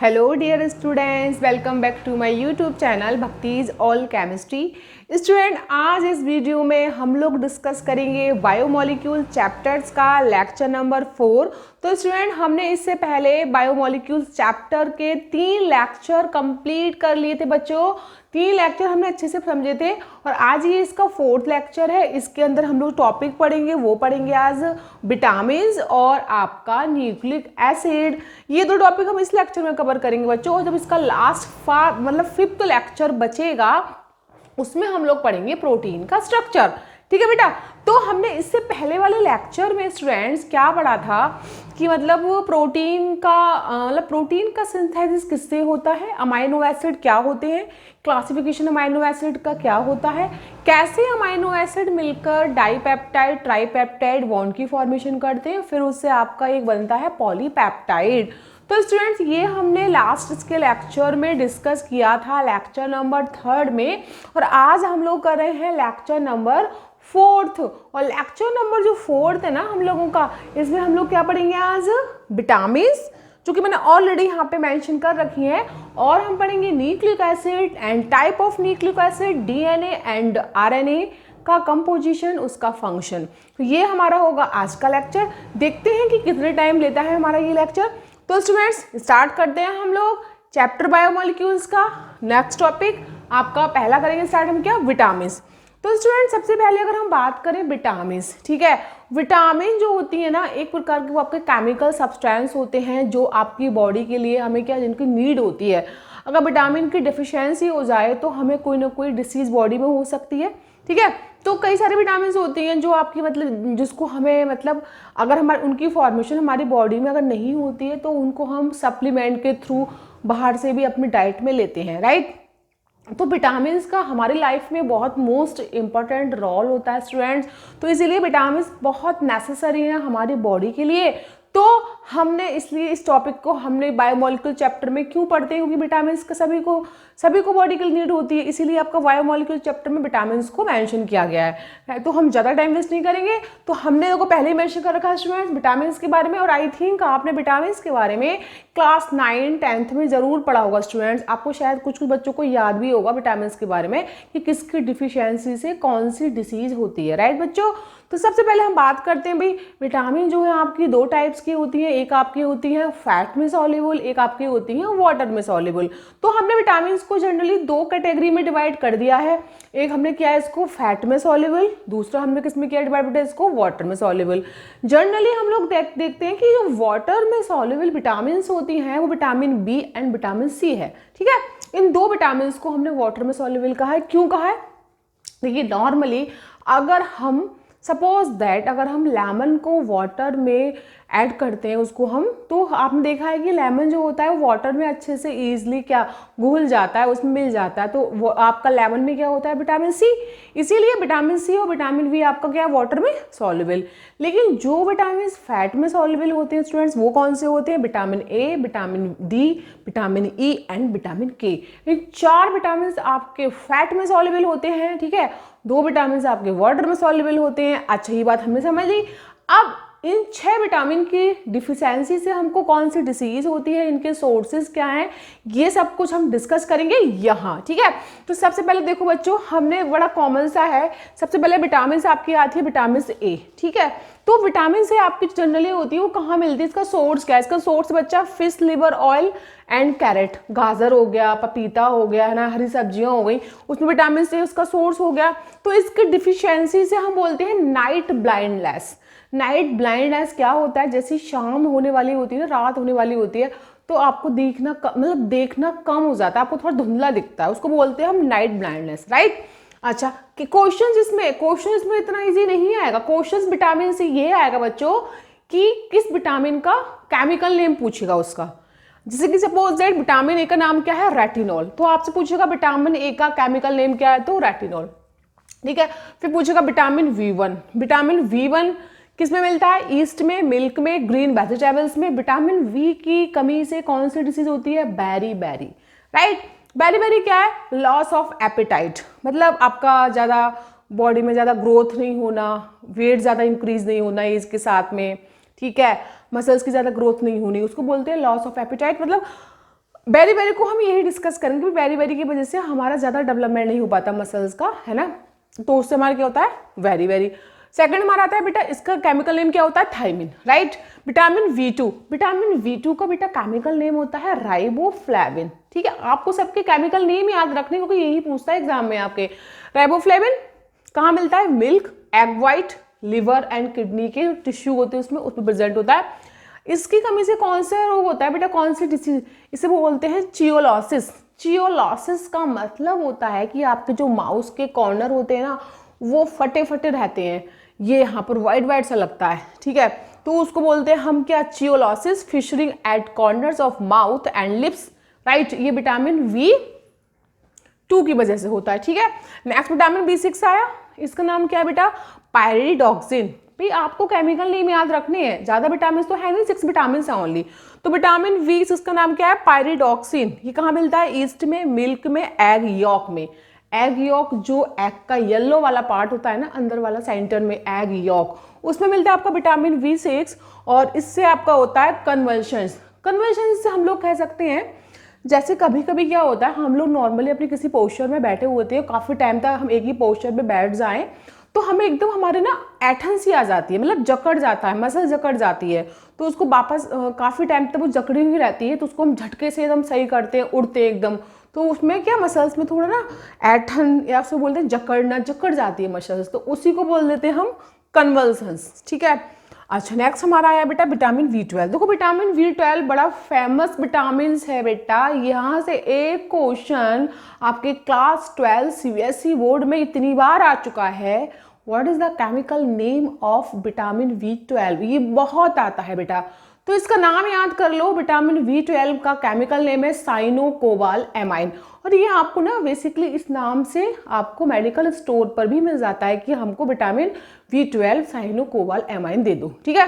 Hello dear students, welcome back to my YouTube channel Bhakti's all chemistry. Student, आज इस video में हम लोग डिस्कस करेंगे बायोमोलिक्यूल चैप्टर्स का लेक्चर नंबर 4। तो स्टूडेंट, हमने इससे पहले बायोमोलिक्यूल चैप्टर के 3 लेक्चर कंप्लीट कर लिए थे बच्चों। 3 लेक्चर हमने अच्छे से समझे थे और आज ये इसका 4th लेक्चर है। इसके अंदर हम लोग टॉपिक पढ़ेंगे, वो पढ़ेंगे आज विटामिन्स और आपका न्यूक्लिक एसिड। ये 2 टॉपिक हम इस लेक्चर में कवर करेंगे बच्चों। और जब इसका लास्ट 5th लेक्चर बचेगा उसमें हम लोग पढ़ेंगे प्रोटीन का स्ट्रक्चर। ठीक है बेटा। तो हमने इससे पहले वाले लेक्चर में स्टूडेंट्स क्या पढ़ा था कि मतलब प्रोटीन का सिंथेसिस किससे होता है, अमाइनो एसिड क्या होते हैं, क्लासिफिकेशन अमाइनो एसिड का क्या होता है, कैसे अमाइनो एसिड मिलकर डाइपेप्टाइड ट्राइपेप्टाइड बॉन्ड की फॉर्मेशन करते हैं, फिर उससे आपका एक बनता है पॉलीपेप्टाइड। तो स्टूडेंट्स, ये हमने लास्ट इसके लेक्चर में डिस्कस किया था, लेक्चर नंबर 3 में। और आज हम लोग कर रहे हैं लेक्चर नंबर 4th। और लेक्चर नंबर जो 4th है ना हम लोगों का, इसमें हम लोग क्या पढ़ेंगे आज, विटामिन्स, जो कि मैंने ऑलरेडी यहाँ पे मेंशन कर रखी है। और हम पढ़ेंगे nucleic acid and type of nucleic acid, DNA and RNA का कंपोजिशन, उसका फंक्शन। तो ये हमारा होगा आज का लेक्चर। देखते हैं कि कितने टाइम लेता है हमारा ये लेक्चर। तो स्टूडेंट्स, स्टार्ट करते हैं हम लोग चैप्टर बायोमोलिक्यूल्स का। नेक्स्ट टॉपिक आपका पहला करेंगे स्टार्ट हम क्या, विटामिन्स। तो स्टूडेंट, सबसे पहले अगर हम बात करें विटामिन्स, ठीक है, विटामिन जो होती है ना, एक प्रकार के वो आपके केमिकल सब्सटेंस होते हैं जो आपकी बॉडी के लिए हमें क्या, जिनकी नीड होती है। अगर विटामिन की डिफिशियंसी हो जाए तो हमें कोई ना कोई डिसीज बॉडी में हो सकती है। ठीक है, तो कई सारे विटामिन होती हैं जो आपकी मतलब जिसको हमें मतलब अगर हमारे उनकी फॉर्मेशन हमारी बॉडी में अगर नहीं होती है तो उनको हम सप्लीमेंट के थ्रू बाहर से भी अपनी डाइट में लेते हैं, राइट। तो विटामिन्स का हमारी लाइफ में बहुत मोस्ट इम्पॉर्टेंट रोल होता है स्टूडेंट्स। तो इसीलिए विटामिन्स बहुत नेसेसरी है हमारी बॉडी के लिए। तो हमने इसलिए इस टॉपिक को हमने बायोमोलिक्यूल चैप्टर में क्यों पढ़ते हैं, क्योंकि विटामिन्स का सभी को बॉडी की नीड होती है, इसीलिए आपका बायोमोलिक्यूल चैप्टर में विटामिन्स को मेंशन किया गया है। तो हम ज़्यादा टाइम वेस्ट नहीं करेंगे। तो हमने देखो पहले ही मेंशन कर रखा है स्टूडेंट्स विटामिन्स के बारे में। और आई थिंक आपने विटामिन्स के बारे में क्लास 9 10th में ज़रूर पढ़ा होगा स्टूडेंट्स। आपको शायद कुछ बच्चों को याद भी होगा विटामिन्स के बारे में कि किसकी डिफिशियंसी से कौन सी डिसीज होती है, राइट बच्चों। तो सबसे पहले हम बात करते हैं भाई, विटामिन जो है आपकी 2 टाइप्स की होती है। एक आपकी होती है फैट में सॉल्युबल, एक आपकी होती है वाटर में सॉल्युबल। तो हमने विटामिन को जनरली 2 कैटेगरी में डिवाइड कर दिया है। एक हमने किया है इसको फैट में सॉल्युबल, दूसरा हमने किस में किया डिवाइड इसको वाटर में सॉल्युबल। जनरली हम लोग देखते हैं कि जो वाटर में सॉल्युबल विटामिन होती हैं वो vitamin B and vitamin C है। ठीक है, इन 2 विटामिन को हमने वाटर में सॉल्युबल कहा है। क्यों कहा है, देखिए नॉर्मली अगर हम सपोज दैट अगर हम लेमन को वाटर में ऐड करते हैं उसको हम, तो आपने देखा है कि लेमन जो होता है वो वाटर में अच्छे से ईजिली क्या घुल जाता है, उसमें मिल जाता है। तो वो आपका लेमन में क्या होता है, विटामिन सी। इसीलिए विटामिन सी और विटामिन बी आपका क्या है, वाटर में सॉल्युबल। लेकिन जो विटामिन फैट में सॉल्युबल होते हैं स्टूडेंट्स, वो कौन से होते हैं, vitamin A, vitamin D, vitamin E and vitamin के। ये 4 विटामिन आपके फैट में सॉल्युबल होते हैं। ठीक है, 2 विटामिन आपके वाटर में सॉल्युबल होते हैं। अच्छा, ये बात हमने समझ ली। अब इन 6 विटामिन की डिफिशियंसी से हमको कौन सी डिसीज होती है, इनके सोर्सेज क्या हैं, ये सब कुछ हम डिस्कस करेंगे यहाँ। ठीक है, तो सबसे पहले देखो बच्चों, हमने बड़ा कॉमन सा है, सबसे पहले विटामिन आपकी आती है विटामिन ए। ठीक है, तो विटामिन से आपकी जनरली होती है वो कहाँ मिलती है, इसका सोर्स क्या है, इसका सोर्स बच्चा fish liver oil and carrot, गाजर हो गया, पपीता हो गया, है ना, हरी सब्जियां हो गई, उसमें विटामिन से उसका सोर्स हो गया। तो इसकी डिफिशियंसी से हम बोलते हैं नाइट ब्लाइंडनेस। नाइट ब्लाइंडनेस क्या होता है, जैसी शाम होने वाली होती है ना, रात होने वाली होती है, तो आपको देखना कम हो जाता है, आपको थोड़ा धुंधला दिखता है, उसको बोलते हैं हम नाइट ब्लाइंडनेस, राइट। अच्छा, कि क्वेश्चन इसमें इतना इजी नहीं आएगा। क्वेश्चन विटामिन से ये आएगा बच्चों कि किस विटामिन का केमिकल नेम पूछेगा उसका। जैसे कि सपोज दैट विटामिन ए का नाम क्या है, रेटिनॉल, तो आपसे पूछेगा विटामिन ए का केमिकल नेम क्या है, तो रेटिनॉल। ठीक है, फिर पूछेगा विटामिन V1। विटामिन V1 किस में मिलता है, ईस्ट में, मिल्क में, ग्रीन वेजिटेबल्स में। विटामिन वी की कमी से कौन सी डिसीज होती है, बेरी, राइट। बेरी क्या है, लॉस ऑफ एपेटाइट, मतलब आपका ज़्यादा बॉडी में ज़्यादा ग्रोथ नहीं होना, वेट ज़्यादा इंक्रीज नहीं होना एज के साथ में। ठीक है, मसल्स की ज़्यादा ग्रोथ नहीं होनी, उसको बोलते हैं लॉस ऑफ एपेटाइट। मतलब बेरी बेरी को हम यही डिस्कस करेंगे कि बेरी बेरी की वजह से हमारा ज़्यादा डेवलपमेंट नहीं हो पाता मसल्स का, है ना, तो उससे हमारा क्या होता है वेरी वेरी। सेकंड हमारा आता है बेटा, इसका केमिकल नेम क्या होता है, thiamine, right. Vitamin V2, vitamin V2 का बेटा केमिकल नेम होता है राइबोफ्लेविन, ठीक है। आपको सबके केमिकल नेम याद रखने, क्योंकि यही पूछता है एग्जाम में आपके। राइबोफ्लेविन कहाँ मिलता है, milk, egg white, liver and kidney के टिश्यू होते हैं उसमें प्रेजेंट होता है। इसकी कमी से कौन सा रोग होता है बेटा, कौन सी डिसीज, इसे वो बोलते हैं चियोलॉसिस। चियोलॉसिस का मतलब होता है कि आपके जो माउस के कॉर्नर होते हैं ना, वो फटे फटे रहते हैं, ये यहाँ पर वाइट वाइट सा लगता है, ठीक है, तो उसको बोलते हैं हम क्या, cheilosis, fissuring at corners of mouth and lips, right. ये विटामिन V2 की वजह से होता है, ठीक है। नेक्स्ट विटामिन B6 आया, इसका नाम क्या है बेटा, पायरिडॉक्सिन। भाई आपको केमिकल नेम याद रखने हैं, ज्यादा विटामिन तो है नहीं, 6 विटामिन है ओनली। तो विटामिन V6 का नाम क्या है, पायरिडॉक्सिन। ये कहाँ मिलता है, ईस्ट में, मिल्क में, एग यॉक में। एग यॉक जो एग का येलो वाला पार्ट होता है ना, अंदर वाला सेंटर में एग यॉक, उसमें मिलता है आपका विटामिन V6। और इससे आपका होता है कन्वल्शंस। कन्वल्शंस से हम लोग कह सकते हैं, जैसे कभी कभी क्या होता है, हम लोग नॉर्मली अपने किसी पोस्चर में बैठे हुए थे, काफ़ी टाइम तक हम एक ही पोस्चर में बैठ जाएं, तो हमें एकदम हमारे ना ऐठन सी आ जाती है, मतलब जकड़ जाता है, मसल जकड़ जाती है, तो उसको वापस काफ़ी टाइम तक वो जकड़ी हुई रहती है, तो उसको हम झटके से एकदम सही करते हैं, उड़ते एकदम, तो उसमें क्या मसल्स में थोड़ा ना ऐठन, या उसको बोलते हैं जकड़ना, जकड़ जाती है मसल्स, तो उसी को बोल देते हैं हम कन्वल्सन्स, ठीक है। अच्छा नेक्स्ट हमारा आया बेटा विटामिन V12। देखो विटामिन V12 बड़ा फेमस विटामिन है बेटा, यहाँ से एक क्वेश्चन आपके क्लास 12 CBSE बोर्ड में इतनी बार आ चुका है, what is the chemical name of vitamin V12, ये बहुत आता है बेटा, तो इसका नाम याद कर लो। विटामिन V12 का केमिकल नेम है साइनोकोबालामाइन, और ये आपको ना बेसिकली इस नाम से आपको मेडिकल स्टोर पर भी मिल जाता है कि हमको विटामिन V12 साइनोकोबालामाइन दे दो, ठीक है।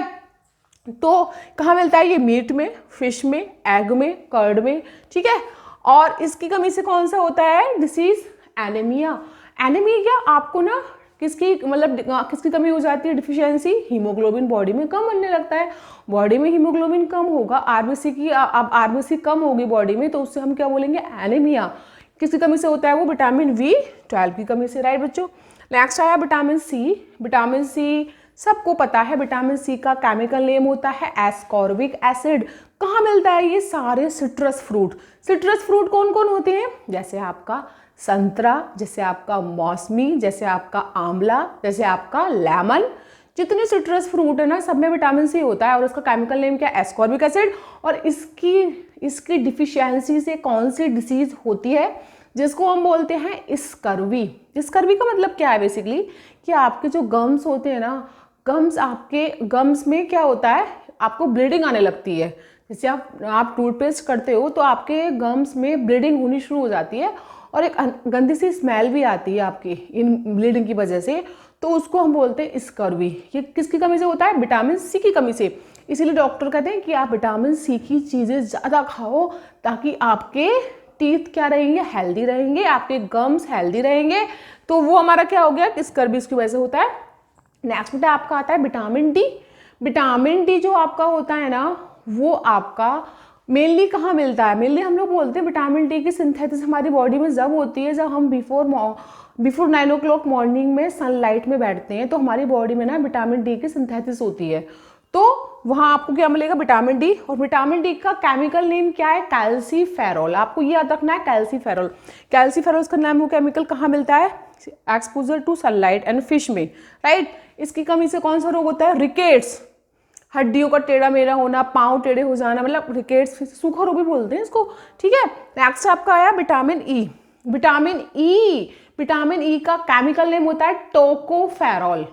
तो कहाँ मिलता है, ये मीट में, फिश में, एग में, कर्ड में, ठीक है। और इसकी कमी से कौन सा होता है डिसीज, एनीमिया। एनीमिया आपको ना किसकी, मतलब किसकी कमी हो जाती है, डिफिशियंसी, हीमोग्लोबिन बॉडी में कम बनने लगता है। बॉडी में हीमोग्लोबिन कम होगा, आरबीसी की, अब आरबीसी कम होगी बॉडी में, तो उससे हम क्या बोलेंगे, एनीमिया। किसकी कमी से होता है वो, विटामिन V12 की कमी से, राइट बच्चों। नेक्स्ट आया विटामिन C। विटामिन C सबको पता है, विटामिन C का केमिकल नेम होता है एस्कॉर्बिक एसिड। कहाँ मिलता है, ये सारे सिट्रस फ्रूट। सिट्रस फ्रूट कौन कौन होते हैं, जैसे आपका संतरा, जैसे आपका मौसमी, जैसे आपका आंवला, जैसे आपका लेमन, जितने सिट्रस फ्रूट है ना, सब में विटामिन C होता है। और उसका केमिकल नेम क्या है, एस्कॉर्बिक एसिड। और इसकी डिफिशियंसी से कौन सी डिसीज होती है, जिसको हम बोलते हैं स्कर्वी। स्कर्वी का मतलब क्या है बेसिकली, कि आपके जो गम्स होते हैं ना, गम्स, आपके गम्स में क्या होता है, आपको ब्लीडिंग आने लगती है। जैसे आप टूथपेस्ट करते हो तो आपके गम्स में ब्लीडिंग होनी शुरू हो जाती है, और एक गंदी सी स्मेल भी आती है आपकी इन ब्लीडिंग की वजह से, तो उसको हम बोलते हैं स्कर्वी। ये किसकी कमी से होता है, विटामिन C की कमी से। इसीलिए डॉक्टर कहते हैं कि आप विटामिन C की चीज़ें ज़्यादा खाओ, ताकि आपके टीथ क्या रहेंगे, हेल्दी रहेंगे, आपके गम्स हेल्दी रहेंगे। तो वो हमारा क्या हो गया, स्कर्वी इसकी वजह से होता है। नेक्स्ट बेटा आपका आता है विटामिन D। विटामिन D जो आपका होता है ना, वो आपका मेनली कहाँ मिलता है, मेनली हम लोग बोलते हैं विटामिन D की सिंथेसिस हमारी बॉडी में जब होती है, जब हम बिफोर 9 o'clock मॉर्निंग में सनलाइट में बैठते हैं, तो हमारी बॉडी में ना विटामिन D की सिंथेसिस होती है। तो वहाँ आपको क्या मिलेगा, विटामिन D। और विटामिन D का केमिकल नेम क्या है, कैल्सीफेरॉल। आपको ये याद रखना है, कैल्सीफेरॉल। कैल्सीफेरॉल का नाम, वो केमिकल कहाँ मिलता है, exposure to sunlight and fish में, राइट। इसकी कमी से कौन सा रोग होता है, रिकेट्स, हड्डियों का टेढ़ा मेढ़ा होना, पाँव टेढ़े हो जाना, मतलब रिकेट्स, सूखा रोग भी बोलते हैं इसको, ठीक है। नेक्स्ट आपका आया विटामिन E। विटामिन E का केमिकल नेम होता है टोकोफेरॉल।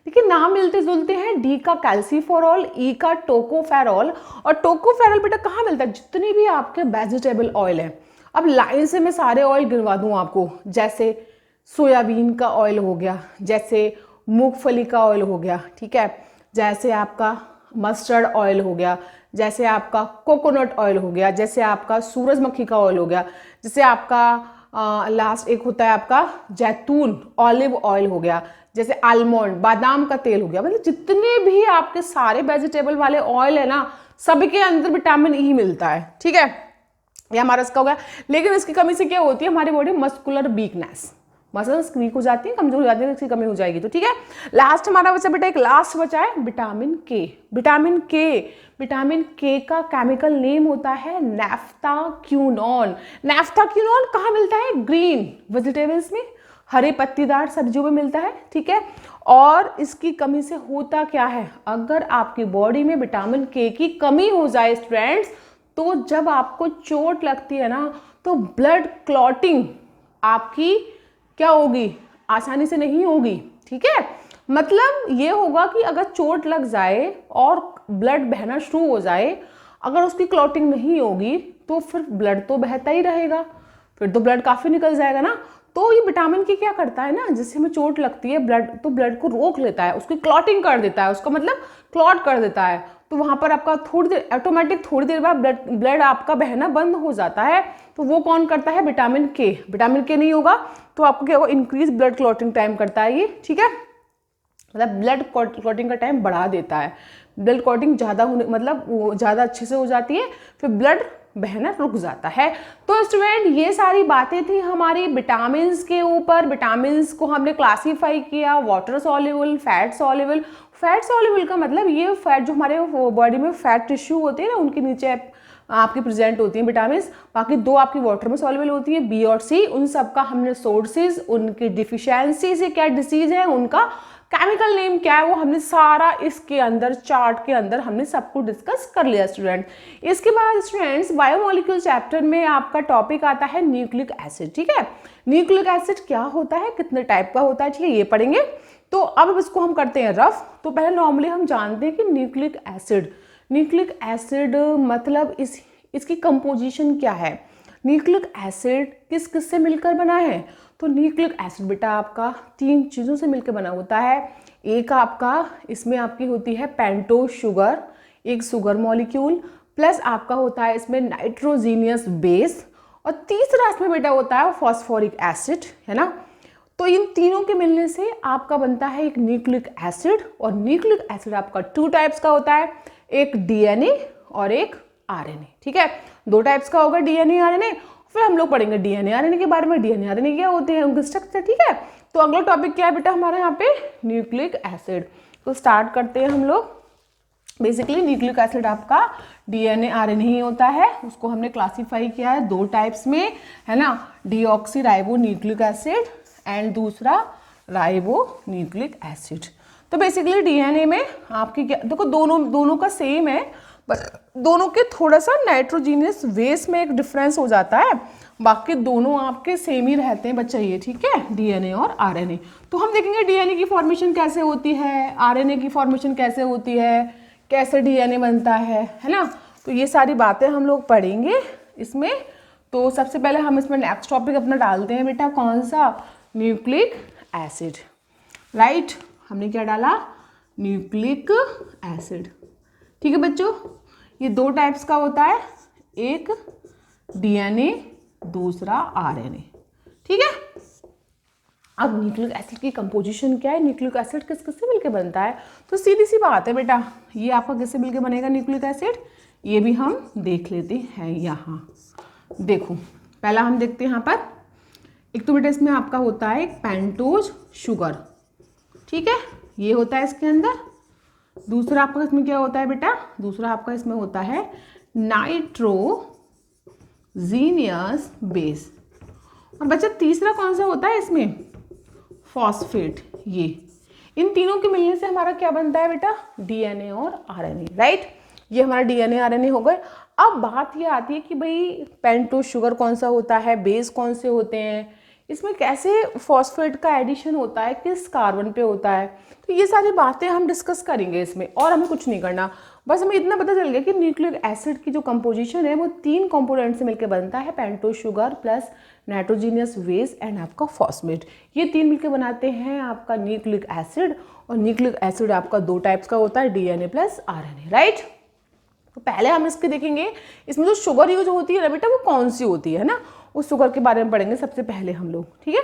देखिए नाम मिलते जुलते हैं, D का कैल्सीफेरॉल, E का टोकोफेरॉल। और टोकोफेरॉल बेटा कहाँ मिलता है, जितनी भी आपके वेजिटेबल ऑयल है, अब लाइन से मैं सारे ऑयल गिनवा दूँ आपको, जैसे सोयाबीन का ऑयल हो गया, जैसे मूंगफली का ऑयल हो गया, ठीक है, जैसे आपका मस्टर्ड ऑयल हो गया, जैसे आपका कोकोनट ऑयल हो गया, जैसे आपका सूरजमुखी का ऑयल हो गया, जैसे आपका लास्ट एक होता है आपका जैतून ऑलिव ऑयल हो गया, जैसे आलमंड बादाम का तेल हो गया। मतलब जितने भी आपके सारे वेजिटेबल वाले ऑयल है ना, सबके अंदर विटामिन E मिलता है, ठीक है। या हमारा इसका हो गया। लेकिन इसकी कमी से क्या होती है, हमारी body muscular weakness, muscles weak हो जाती है, कमजोर हो जाती है, इसकी कमी हो जाएगी। तो ठीक है, लास्ट हमारा बचा बेटा, एक लास्ट बचा है विटामिन के। विटामिन के, विटामिन के का केमिकल नेम होता है नैफ्थाक्यूनॉन। नैफ्थाक्यूनॉन कहाँ मिलता है, ग्रीन वेजिटेबल्स में, हरे पत्तीदार सब्जियों में मिलता है। ठीक है, और इसकी कमी से होता क्या है, अगर आपकी बॉडी में विटामिन के की कमी हो जाए स्टूडेंट्स, तो जब आपको चोट लगती है ना, तो ब्लड क्लॉटिंग आपकी क्या होगी, आसानी से नहीं होगी। ठीक है, मतलब ये होगा कि अगर चोट लग जाए और ब्लड बहना शुरू हो जाए, अगर उसकी क्लॉटिंग नहीं होगी तो फिर ब्लड तो बहता ही रहेगा, फिर तो ब्लड काफ़ी निकल जाएगा ना। तो ये विटामिन के क्या करता है ना, जिससे हमें चोट लगती है ब्लड, तो ब्लड को रोक लेता है, उसकी क्लॉटिंग कर देता है, उसका मतलब क्लॉट कर देता है। तो वहाँ पर आपका थोड़ी देर ऑटोमेटिक, थोड़ी देर बाद ब्लड आपका बहना बंद हो जाता है। तो वो कौन करता है, विटामिन के। विटामिन के नहीं होगा तो आपको क्या होगा, इंक्रीज ब्लड क्लॉटिंग टाइम करता है ये। ठीक है, मतलब ब्लड क्लॉटिंग का टाइम बढ़ा देता है, ब्लड क्लॉटिंग ज़्यादा होने, मतलब वो ज़्यादा अच्छे से हो जाती है, फिर ब्लड बहना रुक जाता है। तो स्टूडेंट ये सारी बातें थी हमारी विटामिन्स के ऊपर। विटामिन्स को हमने क्लासीफाई किया, water soluble, fat soluble. Fat soluble का मतलब ये फैट जो हमारे बॉडी में फैट टिश्यू होते हैं ना, उनके नीचे आपकी प्रेजेंट होती हैं विटामिन्स। बाकी दो आपकी वाटर में सॉल्युबल होती हैं, बी और सी। उन सब का हमने सोर्सेज, उनकी डिफिशियंसी से क्या डिसीज है, उनका केमिकल नेम क्या है, वो हमने सारा इसके अंदर चार्ट के अंदर हमने सबको डिस्कस कर लिया स्टूडेंट। इसके बाद स्टूडेंट्स बायोमोलिक्यूल चैप्टर में आपका टॉपिक आता है न्यूक्लिक एसिड। ठीक है, न्यूक्लिक एसिड क्या होता है, कितने टाइप का होता है, ठीक है, ये पढ़ेंगे। तो अब इसको हम करते हैं रफ। तो पहले नॉर्मली हम जानते हैं कि न्यूक्लिक एसिड मतलब इसकी कंपोजिशन क्या है, न्यूक्लिक एसिड किस किस से मिलकर बना है। तो न्यूक्लिक एसिड बेटा आपका 3 चीज़ों से मिलकर बना होता है। एक आपका इसमें आपकी होती है पेंटोज शुगर, एक शुगर मॉलिक्यूल, प्लस आपका होता है इसमें नाइट्रोजीनियस बेस, और तीसरा इसमें बेटा होता है फॉस्फोरिक एसिड, है ना। तो इन तीनों के मिलने से आपका बनता है एक न्यूक्लिक एसिड। और न्यूक्लिक एसिड आपका 2 टाइप्स का होता है, एक डीएनए और एक आरएनए। ठीक है, 2 टाइप्स का होगा डीएनए आरएनए। फिर हम लोग पढ़ेंगे डीएनए आरएनए के बारे में, डीएनए आरएनए क्या होते हैं, उनके स्ट्रक्चर। ठीक है, तो अगला टॉपिक क्या है बेटा हमारे यहाँ पे, न्यूक्लिक एसिड। तो स्टार्ट करते हैं हम लोग। बेसिकली न्यूक्लिक एसिड आपका डीएनए आरएनए ही होता है, उसको हमने क्लासीफाई किया है 2 टाइप्स में, है ना, deoxy ribo nucleic acid and दूसरा राइबो न्यूक्लिक एसिड। तो बेसिकली डीएनए में आपकी क्या, देखो दोनों का सेम है, बट दोनों के थोड़ा सा नाइट्रोजीनियस बेस में एक डिफरेंस हो जाता है, बाकी दोनों आपके सेम ही रहते हैं बच्चा ये। ठीक है, डीएनए और आरएनए। तो हम देखेंगे डीएनए की फॉर्मेशन कैसे होती है, आरएनए की फॉर्मेशन कैसे होती है, कैसे डीएनए बनता है ना। तो ये सारी बातें हम लोग पढ़ेंगे इसमें। तो सबसे पहले हम इसमें नेक्स्ट टॉपिक अपना डालते हैं बेटा, कौन सा, न्यूक्लिक एसिड। राइट, हमने क्या डाला, न्यूक्लिक एसिड। ठीक है बच्चों, ये 2 टाइप्स का होता है, एक डीएनए, दूसरा आरएनए। ठीक है, अब न्यूक्लिक एसिड की कंपोजिशन क्या है, न्यूक्लिक एसिड किस किस से मिलकर बनता है। तो सीधी सी बात है बेटा, ये आपका किससे मिलकर बनेगा न्यूक्लिक एसिड, ये भी हम देख लेते हैं। यहाँ देखो, पहला हम देखते हैं यहाँ पर, एक तो बेटा इसमें आपका होता है एक पेंटोज शुगर। ठीक है, ये होता है इसके अंदर। दूसरा आपका इसमें क्या होता है बेटा, दूसरा आपका इसमें होता है नाइट्रोजीनियस बेस। और बच्चा तीसरा कौन सा होता है इसमें, फॉस्फेट। ये इन तीनों के मिलने से हमारा क्या बनता है बेटा, डीएनए और आरएनए। राइट, ये हमारा डीएनए आरएनए हो गए। अब बात ये आती है कि भाई पेंटोज शुगर कौन सा होता है, बेस कौन से होते हैं, इसमें कैसे फॉस्फेट का एडिशन होता है, किस कार्बन पे होता है। तो ये सारी बातें हम डिस्कस करेंगे इसमें, और हमें कुछ नहीं करना, बस हमें इतना पता चल गया कि न्यूक्लिक एसिड की जो कंपोजिशन है वो 3 कंपोनेंट से मिलकर बनता है, pentose sugar plus nitrogenous base and आपका फॉस्फेट। ये 3 मिलकर बनाते हैं आपका न्यूक्लिक एसिड। और न्यूक्लिक एसिड आपका 2 टाइप्स का होता है, डीएनए प्लस आरएनए। राइट, तो पहले हम इसके देखेंगे, इसमें जो शुगर यूज होती है ना बेटा वो कौन सी होती है ना, उस शुगर के बारे में पढ़ेंगे सबसे पहले हम लोग। ठीक है,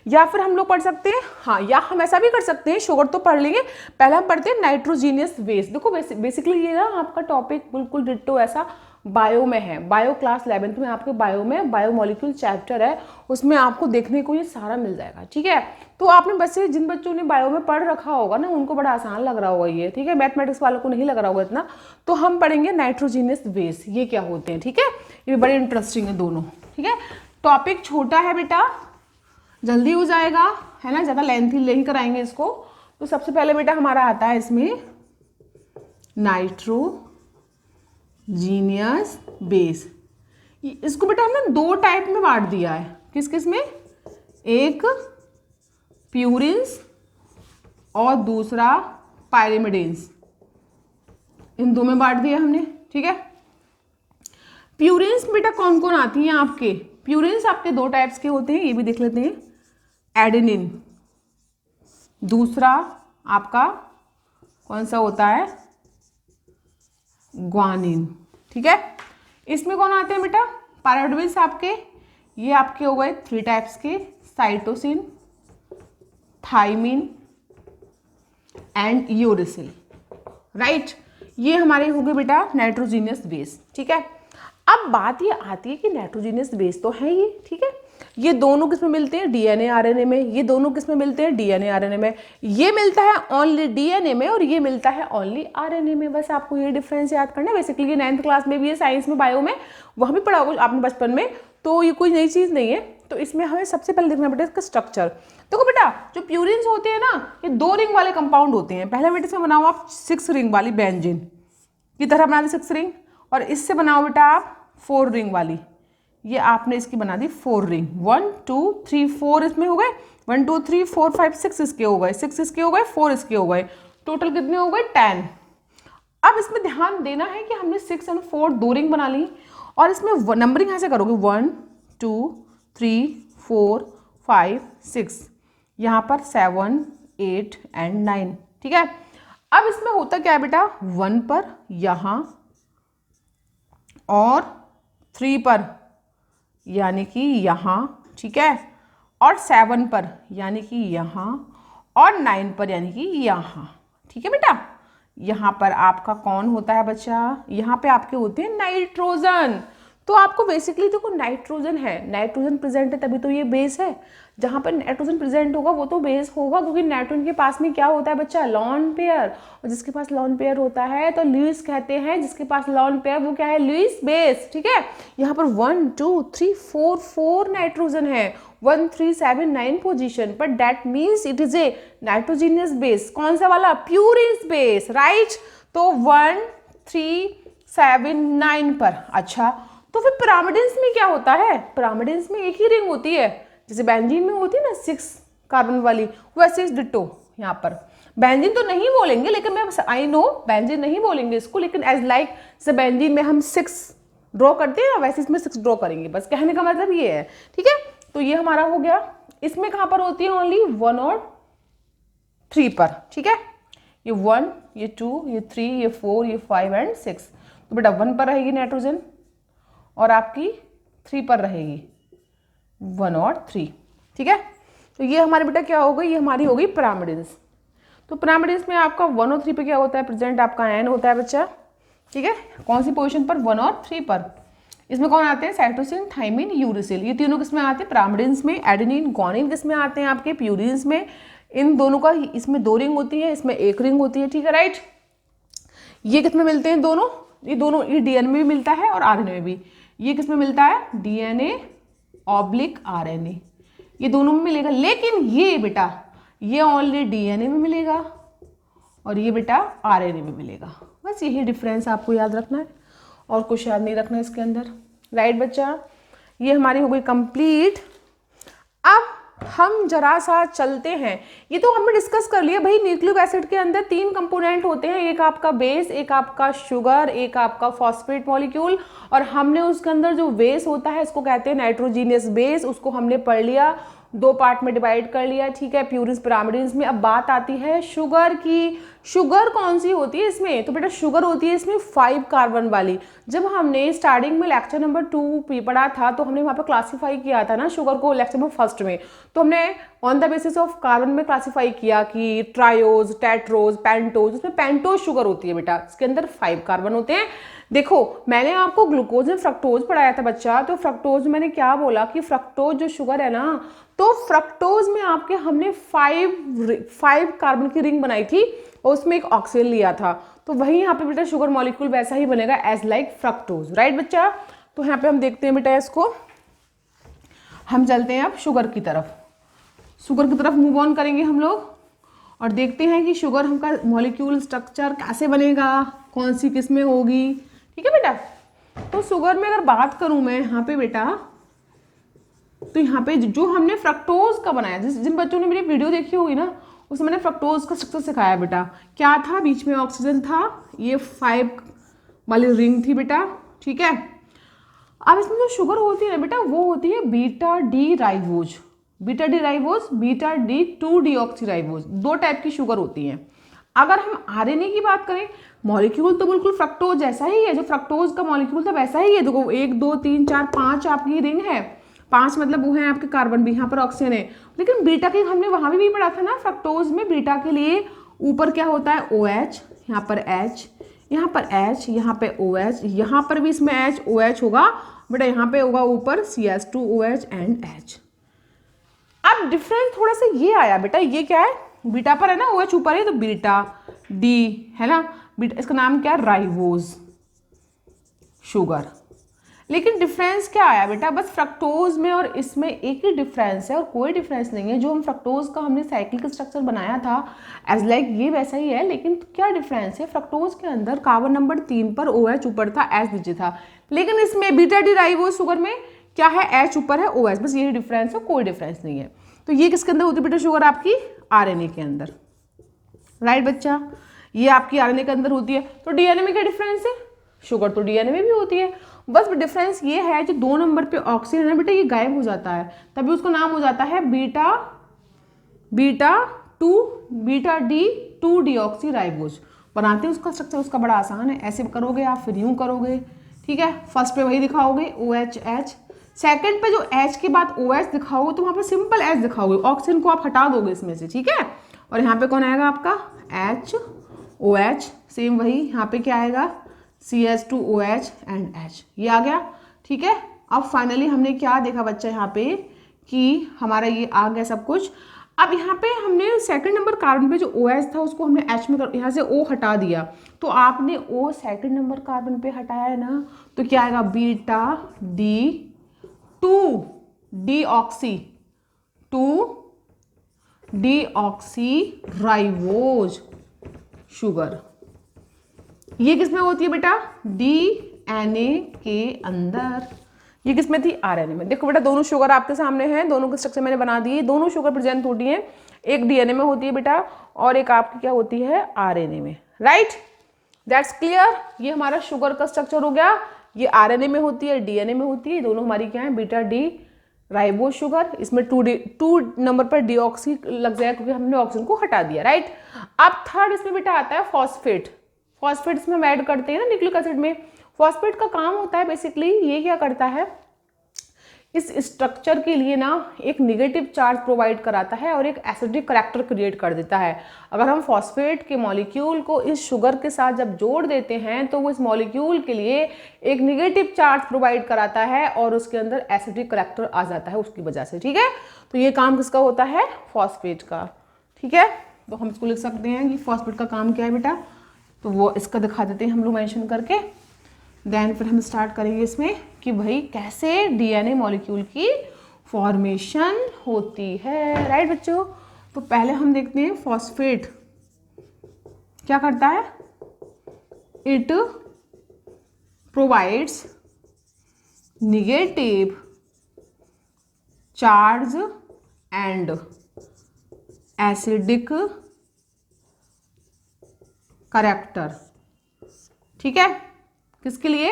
या फिर हम लोग पढ़ सकते हैं, हाँ, या हम ऐसा भी कर सकते हैं, शुगर तो पढ़ लेंगे, पहले हम पढ़ते हैं नाइट्रोजीनियस बेस। देखो बेसिकली ये ना आपका टॉपिक बिल्कुल डिट्टो ऐसा बायो में है, बायो क्लास 11th में आपके बायो में बायोमोलिक्यूल चैप्टर है, उसमें आपको देखने को ये सारा मिल जाएगा, ठीक है। तो आपने बस जिन बच्चों ने बायो में पढ़ रखा होगा ना उनको बड़ा आसान लग रहा होगा ये, ठीक है, मैथमेटिक्स वालों को नहीं लग रहा होगा इतना। तो हम पढ़ेंगे नाइट्रोजीनियस बेस, ये क्या होते हैं, ठीक है, ये बड़े इंटरेस्टिंग है दोनों, ठीक है। टॉपिक छोटा है बेटा, जल्दी हो जाएगा, है ना, ज़्यादा लेंथी नहीं कराएंगे इसको। तो सबसे पहले बेटा हमारा आता है इसमें नाइट्रोजीनियस बेस। इसको बेटा हमने दो टाइप में बांट दिया है, किस किस में, एक प्यूरिन्स और दूसरा पायरिमिडिन्स, इन दो में बांट दिया हमने, ठीक है। प्यूरिन्स बेटा कौन कौन आती हैं आपके, प्यूरिन्स आपके दो टाइप्स के होते हैं, ये भी देख लेते हैं, एडेनिन, दूसरा आपका कौन सा होता है, ग्वानिन, ठीक है। इसमें कौन आते हैं बेटा, पायरिमिडिन्स आपके, ये आपके हो गए 3 टाइप्स के, cytosine, thymine and uracil, right. ये हमारे हो गए बेटा नाइट्रोजीनियस बेस, ठीक है। अब बात ये आती है कि नाइट्रोजीनियस बेस तो है ये, ठीक है, ये दोनों किस में मिलते हैं, डीएनए आरएनए में, ये दोनों किस में मिलते हैं, डीएनए आरएनए में, ये मिलता है ओनली डीएनए में और ये मिलता है ओनली आरएनए में, बस आपको ये डिफरेंस याद करना है। बेसिकली ये 9th क्लास में भी है, साइंस में, बायो में, वहाँ भी पढ़ा होगा आपने बचपन में, तो ये कोई नई चीज़ नहीं है। तो इसमें हमें सबसे पहले देखना बेटा इसका स्ट्रक्चर। देखो बेटा जो प्यूरिन्स होते हैं ना, ये 2 रिंग वाले कंपाउंड होते हैं। पहले बेटे इसमें बनाओ आप 6 रिंग वाली बेंजीन की तरह बना दी 6 रिंग, और इससे बनाओ बेटा आप 4 रिंग वाली, ये आपने इसकी बना दी 4 रिंग, 1 2 3 4 इसमें हो गए, 1 2 3 4 5 6 इसके हो गए, 6 इसके हो गए, 4 इसके हो गए, टोटल कितने हो गए 10। अब इसमें ध्यान देना है कि हमने 6 और 4 2 रिंग बना ली, और इसमें नंबरिंग ऐसे करोगे 1 2 3 4 5 6, यहाँ पर 7 8 एंड 9, ठीक है। अब इसमें होता क्या है बेटा, 1 पर यहाँ और 3 पर यानी कि यहाँ, ठीक है, और 7 पर यानी कि यहाँ, और 9 पर यानी कि यहाँ, ठीक है बेटा। यहाँ पर आपका कौन होता है बच्चा, यहाँ पे आपके होते हैं नाइट्रोजन। तो आपको बेसिकली देखो नाइट्रोजन है, नाइट्रोजन प्रेजेंट है तभी तो ये बेस है, जहाँ पर नाइट्रोजन प्रेजेंट होगा वो तो बेस होगा, क्योंकि नाइट्रोजन के पास में क्या होता है बच्चा, लॉन पेयर, और जिसके पास लॉन पेयर होता है तो लुईस कहते हैं, जिसके पास लॉन पेयर वो क्या है, लुईस बेस, ठीक है। यहाँ पर 1 2 3 4 नाइट्रोजन है, 1 3 7 9 पोजीशन पर, that means it is a nitrogenous base. कौन सा वाला, प्यूरिन्स बेस, राइट। तो 1 3 7 9 पर। अच्छा तो फिर पिरामिडिन्स में क्या होता है, पिरामिडिन्स में एक ही रिंग होती है, जैसे बेंजीन में होती है ना 6 कार्बन वाली, वैसे इस डिट्टो यहाँ पर बेंजीन तो नहीं बोलेंगे, लेकिन मैं आई नो बेंजीन नहीं बोलेंगे इसको, लेकिन एज लाइक जैसे बेंजीन में हम 6 ड्रॉ करते हैं वैसे इसमें 6 ड्रॉ करेंगे, बस कहने का मतलब ये है, ठीक है। तो ये हमारा हो गया। इसमें कहाँ पर होती है, ओनली 1 और 3 पर, ठीक है। ये 1 ये 2 ये 3 ये 4 ये 5 एंड 6। तो बेटा 1 पर रहेगी नाइट्रोजन और आपकी 3 पर रहेगी 1 और 3, ठीक है। तो ये हमारी बेटा क्या हो गई, ये हमारी हो गई पिरामिडिन्स। तो पिरामिडिन्स में आपका 1 और 3 पे क्या होता है, प्रेजेंट आपका एन होता है बच्चा, ठीक है। कौन सी पोजीशन पर, 1 और 3 पर। इसमें कौन आते हैं, साइटोसिन थाइमिन यूरिसिल, ये तीनों किस में आते हैं, पिरामिडिन्स में। एडेनिन ग्वानिन किस में आते हैं आपके, प्यूरिन्स में। इन दोनों का इसमें 2 रिंग होती है, इसमें 1 रिंग होती है, ठीक है, राइट। ये किस में मिलते हैं दोनों, ये दोनों ये डीएनए में भी मिलता है और आरएनए में भी। ये किस में मिलता है, डीएनए ऑब्लिक आरएनए, ये दोनों में मिलेगा। लेकिन ये बेटा ये ओनली डीएनए में मिलेगा और ये बेटा आरएनए में मिलेगा, बस यही डिफरेंस आपको याद रखना है और कुछ याद नहीं रखना है इसके अंदर, राइट बच्चा। ये हमारी हो गई कंप्लीट। अब हम जरा सा चलते हैं, ये तो हमने डिस्कस कर लिया भाई, न्यूक्लिक एसिड के अंदर 3 कंपोनेंट होते हैं, एक आपका बेस, एक आपका शुगर, एक आपका फॉस्फेट मॉलिक्यूल, और हमने उसके अंदर जो बेस होता है इसको कहते हैं नाइट्रोजीनियस बेस, उसको हमने पढ़ लिया। दो पार्ट में डिवाइड कर लिया, ठीक है, प्यूरिन्स पिरामिडिन्स में। अब बात आती है शुगर की। शुगर कौन सी होती है इसमें? तो बेटा शुगर होती है इसमें 5 कार्बन वाली। जब हमने स्टार्टिंग में लेक्चर नंबर 2 पढ़ा था तो हमने वहाँ पर क्लासीफाई किया था ना शुगर को, लेक्चर नंबर 1 में। तो हमने on the basis of carbon में क्लासीफाई किया कि ट्रायोज, टेट्रोज, पेंटोज। उसमें पेंटोज शुगर होती है बेटा, इसके अंदर 5 कार्बन होते हैं। देखो मैंने आपको ग्लूकोज में फ्रक्टोज पढ़ाया था बच्चा, तो फ्रक्टोज में मैंने क्या बोला कि फ्रक्टोज जो शुगर है ना, तो फ्रक्टोज में आपके हमने 5 कार्बन की रिंग बनाई थी और उसमें एक ऑक्सीजन लिया था। तो वही यहाँ पे बेटा शुगर मॉलिक्यूल वैसा ही बनेगा एज लाइक फ्रक्टोज, राइट बच्चा। तो यहाँ पे हम देखते हैं बेटा इसको, हम चलते हैं अब शुगर की तरफ। शुगर की तरफ मूव ऑन करेंगे हम लोग और देखते हैं कि शुगर हमका मॉलिक्यूल स्ट्रक्चर कैसे बनेगा, कौन सी किस्में होगी, ठीक है बेटा। तो शुगर में अगर बात करूं मैं यहाँ पे बेटा, तो यहाँ पे जो हमने फ्रक्टोज का बनाया, जिन बच्चों ने मेरी वीडियो देखी होगी ना, उसमें मैंने फ्रक्टोज का स्ट्रक्चर सिखाया बेटा। क्या था? बीच में ऑक्सीजन था, ये 5 वाली रिंग थी बेटा, ठीक है। अब इसमें जो शुगर होती है ना बेटा, वो होती है beta D ribose. Beta D ribose, beta D 2 deoxy ribose, 2 type की शुगर होती हैं। अगर हम आरएनए की बात करें, मॉलिक्यूल तो बिल्कुल फ्रक्टोज जैसा ही है, जो फ्रक्टोज का मॉलिक्यूल था वैसा ही है। देखो 1 2 3 4 5 आपकी रिंग है, 5 मतलब वो है आपके कार्बन भी, यहाँ पर ऑक्सीजन है। लेकिन बीटा के हमने वहां भी पढ़ा था ना, फ्रक्टोज में बीटा के लिए ऊपर क्या होता है? OH, यहाँ पर H, यहाँ पर H, यहाँ पे OH, यहाँ पर भी इसमें H OH होगा बेटा, यहाँ पे होगा ऊपर CH2OH एंड H। अब डिफरेंस थोड़ा सा ये आया बेटा, ये क्या है? बीटा पर है ना, OH ऊपर है, तो बीटा डी है ना, बीटा इसका नाम क्या है? Ribose sugar. लेकिन डिफरेंस क्या आया बेटा? बस फ्रक्टोज में और इसमें एक ही डिफरेंस है और कोई डिफरेंस नहीं है। जो हम फ्रक्टोज का हमने साइक्लिक स्ट्रक्चर बनाया था एज लाइक ये वैसा ही है, लेकिन क्या डिफरेंस है? फ्रक्टोज के अंदर कार्बन नंबर 3 पर OH ऊपर था, H नीचे था। लेकिन इसमें बीटा डी राइबोज शुगर में क्या है? H ऊपर है, OH, बस यही डिफरेंस है, कोई डिफरेंस नहीं है। तो ये किसके अंदर होती है बेटा शुगर? आपकी आरएनए के अंदर, राइट बच्चा। ये आपकी आरएनए के अंदर होती है। तो डीएनए में क्या डिफरेंस है? शुगर तो डीएनए में भी होती है, बस डिफरेंस ये है जो 2 नंबर पे ऑक्सीजन है बेटा, ये गायब हो जाता है, तभी उसका नाम हो जाता है बीटा डी 2 डीऑक्सी राइबोज। बनाते हैं उसका स्ट्रक्चर, उसका बड़ा आसान है, ऐसे करोगे आप, फिर यूं करोगे, ठीक है। फर्स्ट पे वही दिखाओगे OH, सेकंड पे जो H के बाद OH दिखाओगे तो वहां पे सिंपल H दिखाओगे, ऑक्सीजन को आप हटा दोगे इसमें से, ठीक है। और यहाँ पे कौन आएगा आपका? H OH, सेम वही, यहाँ पे क्या आएगा? CH2OH एंड H, ये आ गया, ठीक है। अब फाइनली हमने क्या देखा बच्चा यहाँ पे कि हमारा ये आ गया सब कुछ। अब यहाँ पे हमने सेकंड नंबर कार्बन पे जो OH था उसको हमने H में यहाँ से O हटा दिया, तो आपने O सेकंड नंबर कार्बन पे हटाया है ना, तो क्या आएगा? Beta D 2 deoxy ribose sugar. ये किसमें होती है बेटा? डीएनए के अंदर। ये किसमें थी? आरएनए में। देखो बेटा दोनों शुगर आपके सामने हैं, दोनों के स्ट्रक्चर मैंने बना दिए। दोनों शुगर प्रेजेंट होती है, एक डीएनए में होती है बेटा और एक आपकी क्या होती है? आरएनए में, राइट। That's clear. ये हमारा शुगर का स्ट्रक्चर हो गया। ये आरएनए में होती है, डीएनए में होती है, दोनों हमारी क्या है? Beta D ribose sugar. इसमें 2 नंबर पर डीऑक्सी लग जाएगा क्योंकि हमने ऑक्सीजन को हटा दिया, राइट। अब थर्ड इसमें बेटा आता है फॉस्फेट। फॉस्फेट इसमें हम ऐड करते हैं ना न्यूक्लिक एसिड में। फॉस्फेट का काम होता है बेसिकली, ये क्या करता है? इस स्ट्रक्चर के लिए ना एक निगेटिव चार्ज प्रोवाइड कराता है और एक एसिडिक करैक्टर क्रिएट कर देता है। अगर हम फॉस्फेट के मॉलिक्यूल को इस शुगर के साथ जब जोड़ देते हैं तो वो इस मॉलिक्यूल के लिए एक निगेटिव चार्ज प्रोवाइड कराता है और उसके अंदर एसिडिक करैक्टर आ जाता है उसकी वजह से, ठीक है। तो ये काम किसका होता है? फॉस्फेट का, ठीक है। तो हम इसको लिख सकते हैं कि फॉस्फेट का काम क्या है बेटा, तो वो इसका दिखा देते हैं हम लोग मेंशन करके। देन फिर हम स्टार्ट करेंगे इसमें कि भाई कैसे डीएनए मॉलिक्यूल की फॉर्मेशन होती है, राइट बच्चों। तो पहले हम देखते हैं फॉस्फेट क्या करता है। It provides negative charge and acidic character, ठीक है। किसके लिए?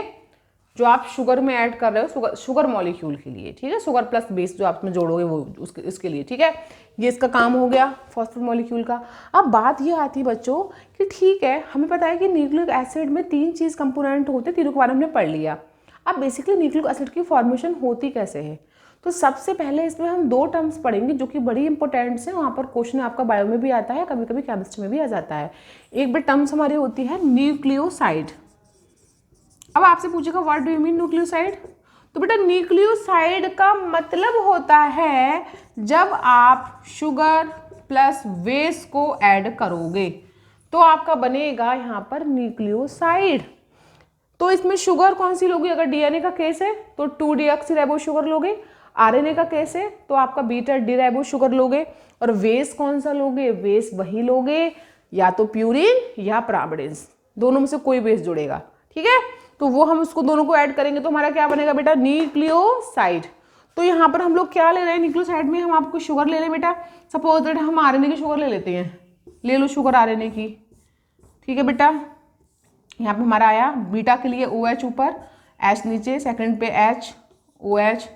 जो आप शुगर में ऐड कर रहे हो, शुगर मॉलिक्यूल के लिए, ठीक है, शुगर प्लस बेस जो आप में जोड़ोगे वो इसके लिए, ठीक है। ये इसका काम हो गया फॉस्फेट मॉलिक्यूल का। अब बात ये आती है बच्चों कि ठीक है, हमें पता है कि न्यूक्लिक एसिड में 3 चीज़ कंपोनेंट होते हैं, तीनों के बारे में हमने पढ़ लिया। अब बेसिकली न्यूक्लिक एसिड की फॉर्मेशन होती कैसे है, तो सबसे पहले इसमें हम 2 टर्म्स पढ़ेंगे जो कि बड़ी इंपॉर्टेंट्स हैं। वहाँ पर क्वेश्चन आपका बायो में भी आता है, कभी कभी केमिस्ट्री में भी आ जाता है। एक बार टर्म्स हमारी होती है न्यूक्लियोसाइड। अब आपसे पूछेगा what do you mean nucleoside, तो बेटा न्यूक्लियोसाइड का मतलब होता है जब आप शुगर प्लस बेस को ऐड करोगे तो आपका बनेगा यहाँ पर न्यूक्लियोसाइड। तो इसमें शुगर कौन सी लोगे, अगर डीएनए का केस है तो 2-डीऑक्सीराइबो शुगर लोगे, आरएनए का केस है तो आपका बीटा-डीराइबो शुगर लोगे, और बेस कौन सा लोगे, बेस वही लोगे या तो प्यूरिन या पिरामिडिन्स, दोनों में से कोई बेस जुड़ेगा, ठीक है। तो वो हम उसको दोनों को ऐड करेंगे तो हमारा क्या बनेगा बेटा, न्यूक्लियोसाइड। तो यहाँ पर हम लोग क्या ले रहे हैं, न्यूक्लियोसाइड में हम आपको शुगर ले लें बेटा, सपोज दैट हम आरएनए की शुगर ले लेते हैं, ले लो शुगर आरएनए की, ठीक है बेटा। यहाँ पे हमारा आया बीटा के लिए OH ऊपर, H नीचे, सेकंड पे H OH,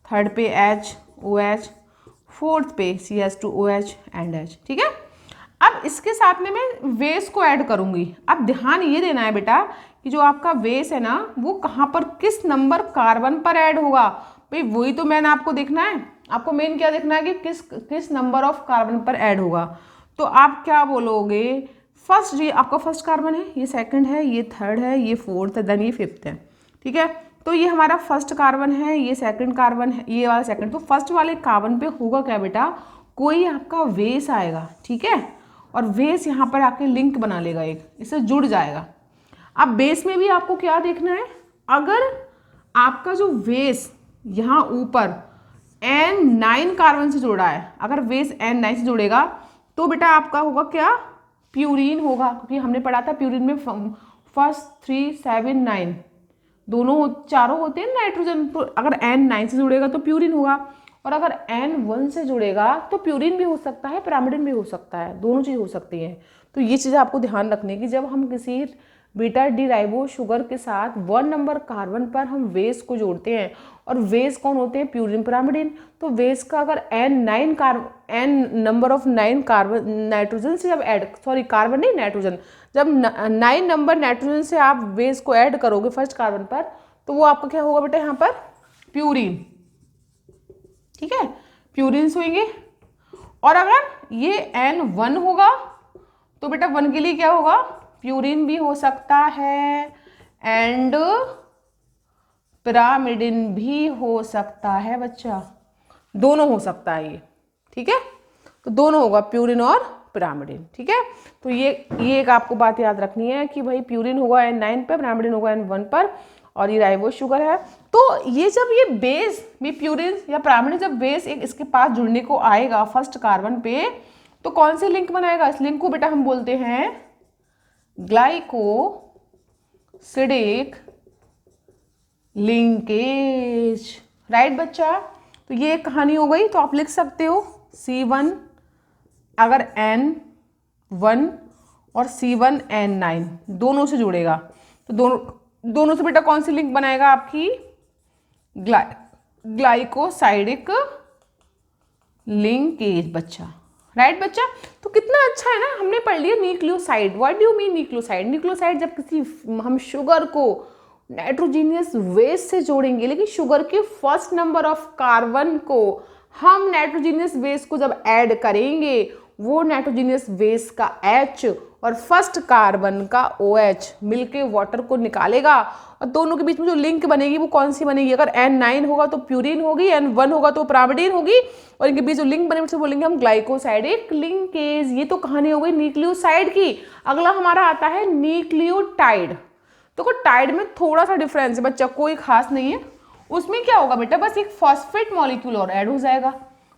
थर्ड पे H OH, फोर्थ पे CH2OH एंड H, ठीक है। अब इसके साथ में मैं बेस को ऐड करूंगी। अब ध्यान ये देना है बेटा कि जो आपका बेस है ना वो कहाँ पर, किस नंबर कार्बन पर ऐड होगा, भाई वही तो मैंने आपको देखना है। आपको मेन क्या देखना है कि किस नंबर ऑफ कार्बन पर ऐड होगा। तो आप क्या बोलोगे, फर्स्ट, ये आपका फर्स्ट कार्बन है, ये सेकंड है, ये थर्ड है, ये फोर्थ है, देन ये फिफ्थ है, ठीक है। तो ये हमारा फर्स्ट कार्बन है, ये सेकंड कार्बन है, ये वाला सेकंड। तो फर्स्ट वाले कार्बन पे होगा क्या बेटा, कोई आपका बेस आएगा, ठीक है, और बेस यहाँ पर आके लिंक बना लेगा, एक इससे जुड़ जाएगा। अब बेस में भी आपको क्या देखना है, अगर आपका जो बेस यहाँ ऊपर N9 कार्बन से जुड़ा है, अगर बेस N9 से जुड़ेगा तो बेटा आपका होगा क्या, प्यूरीन होगा, क्योंकि हमने पढ़ा था प्यूरीन में फर्स्ट 3 7 9 दोनों चारों होते हैं नाइट्रोजन। तो अगर N9 से जुड़ेगा तो प्यूरीन होगा, और अगर N1 से जुड़ेगा तो प्यूरीन भी हो सकता है, पिरामिडिन भी हो सकता है, दोनों चीज़ हो सकती हैं। तो ये चीज़ आपको ध्यान रखने की, जब हम किसी बीटा डीराइबो शुगर के साथ 1 नंबर कार्बन पर हम बेस को जोड़ते हैं, और बेस कौन होते हैं, प्यूरिन पिरामिडिन। तो बेस का अगर N number of 9 carbon nitrogen से जब ऐड, सॉरी कार्बन नहीं नाइट्रोजन, जब 9 नंबर नाइट्रोजन से आप बेस को ऐड करोगे फर्स्ट कार्बन पर, तो वो आपका क्या होगा बेटा, यहाँ पर प्यूरिन, ठीक है, प्यूरिन्स होंगे। और अगर ये N1 होगा तो बेटा 1 के लिए क्या होगा, प्यूरिन भी हो सकता है एंड पिरामिडिन भी हो सकता है बच्चा, दोनों हो सकता है ये, ठीक है। तो दोनों होगा, प्यूरिन और पिरामिडिन, ठीक है। तो ये एक आपको बात याद रखनी है कि भाई प्यूरिन होगा N9 पर, पिरामिडिन होगा N1 पर, और ये राइबो शुगर है। तो ये जब ये बेस भी प्यूरिन या पिरामिडिन जब बेस एक इसके पास जुड़ने को आएगा फर्स्ट कार्बन पे, तो कौन सी लिंक बनाएगा, इस लिंक को बेटा हम बोलते हैं ग्लाइकोसिडिक लिंकेज, राइट बच्चा। तो ये एक कहानी हो गई। तो आप लिख सकते हो C1 अगर N1 और C1 N9 दोनों से जुड़ेगा तो दोनों से बेटा कौन सी लिंक बनाएगा, आपकी ग्लाइकोसाइडिक लिंकेज बच्चा, राइट बच्चा। तो कितना अच्छा है ना, हमने पढ़ लिया nucleoside. What do you mean nucleoside, nucleoside जब किसी हम शुगर को नाइट्रोजीनियस बेस से जोड़ेंगे, लेकिन शुगर के फर्स्ट नंबर ऑफ कार्बन को हम नाइट्रोजीनियस बेस को जब ऐड करेंगे, वो नाइट्रोजीनियस बेस का H और फर्स्ट कार्बन का OH मिलके वाटर को निकालेगा, और दोनों के बीच में जो लिंक बनेगी वो कौन सी बनेगी, अगर N9 होगा तो प्यूरिन होगी, N1 होगा तो पिरामिडिन होगी, और इनके बीच जो लिंक बने उसे बोलेंगे हम ग्लाइकोसाइडिक लिंकेज। ये तो कहानी हो गई न्यूक्लियोसाइड की। अगला हमारा आता है न्यूक्लियोटाइड। तो टाइड में थोड़ा सा डिफरेंस है बच्चा, कोई खास नहीं है। उसमें क्या होगा बेटा, बस एक फॉस्फेट मॉलिक्यूल और ऐड हो जाएगा,